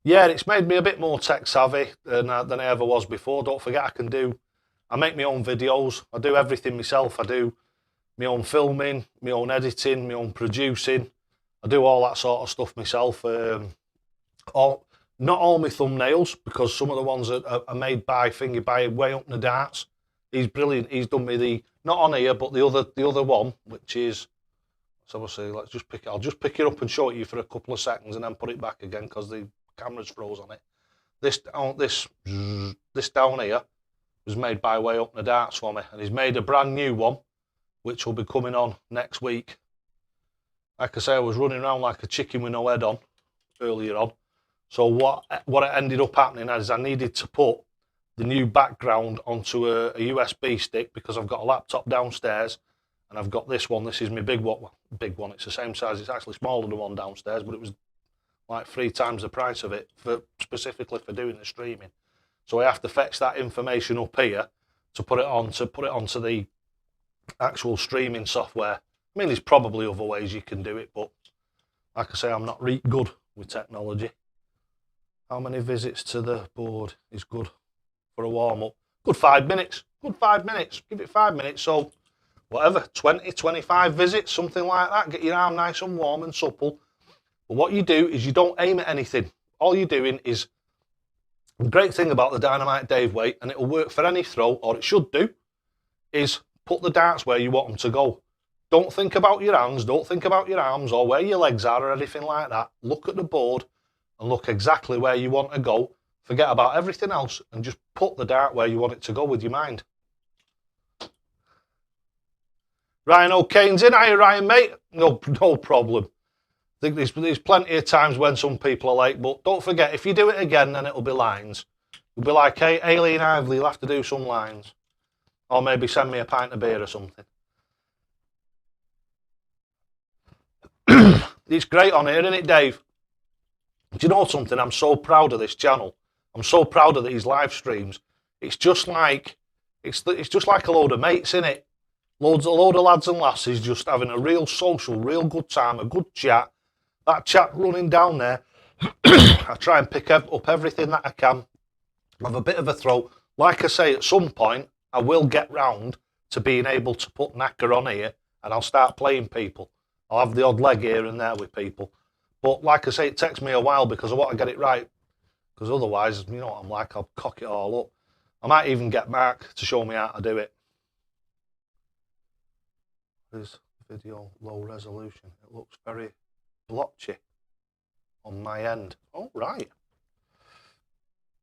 yeah, it's made me a bit more tech savvy than I ever was before. Don't forget, I make my own videos. I do everything myself. I do my own filming, my own editing, my own producing. I do all that sort of stuff myself. Not all my thumbnails, because some of the ones are made by Way Up in the Darts. He's brilliant. He's done me not on here, but the other one, which is, so we'll see. I'll just pick it up and show it you for a couple of seconds, and then put it back again because the camera's froze on it. This down here was made by Way Up in the Darts for me, and he's made a brand new one, which will be coming on next week. Like I say, I was running around like a chicken with no head on earlier on. So what ended up happening is I needed to put the new background onto a USB stick, because I've got a laptop downstairs, and I've got this one. This is my big one. It's the same size. It's actually smaller than the one downstairs, but it was like 3 times the price of it specifically for doing the streaming. So I have to fetch that information up here to put it onto the actual streaming software. I mean, there's probably other ways you can do it, but like I say, I'm not really good with technology. How many visits to the board is good for a warm-up? Good 5 minutes. Good 5 minutes. Give it 5 minutes. So whatever, 20, 25 visits, something like that. Get your arm nice and warm and supple. But what you do is you don't aim at anything. All you're doing is, the great thing about the Dynamite Dave weight, and it'll work for any throw, or it should do, is put the darts where you want them to go. Don't think about your hands, don't think about your arms or where your legs are or anything like that. Look at the board and look exactly where you want to go. Forget about everything else and just put the dart where you want it to go with your mind. Ryan O'Kane's in. Hiya, Ryan, mate. No problem. I think there's plenty of times when some people are late, but don't forget, if you do it again, then it'll be lines. You'll be like, hey, Aileen Ively, you'll have to do some lines. Or maybe send me a pint of beer or something. It's great on here, isn't it, Dave? Do you know something? I'm so proud of this channel. I'm so proud of these live streams. It's just like a load of mates, innit? A load of lads and lasses just having a real social, real good time, a good chat. That chat running down there. I try and pick up everything that I can. Have a bit of a throw. Like I say, at some point, I will get round to being able to put knacker on here, and I'll start playing people. I'll have the odd leg here and there with people. But like I say, it takes me a while because I want to get it right. Because otherwise, you know what I'm like, I'll cock it all up. I might even get Mark to show me how to do it. This video low resolution. It looks very blotchy on my end. Oh, right.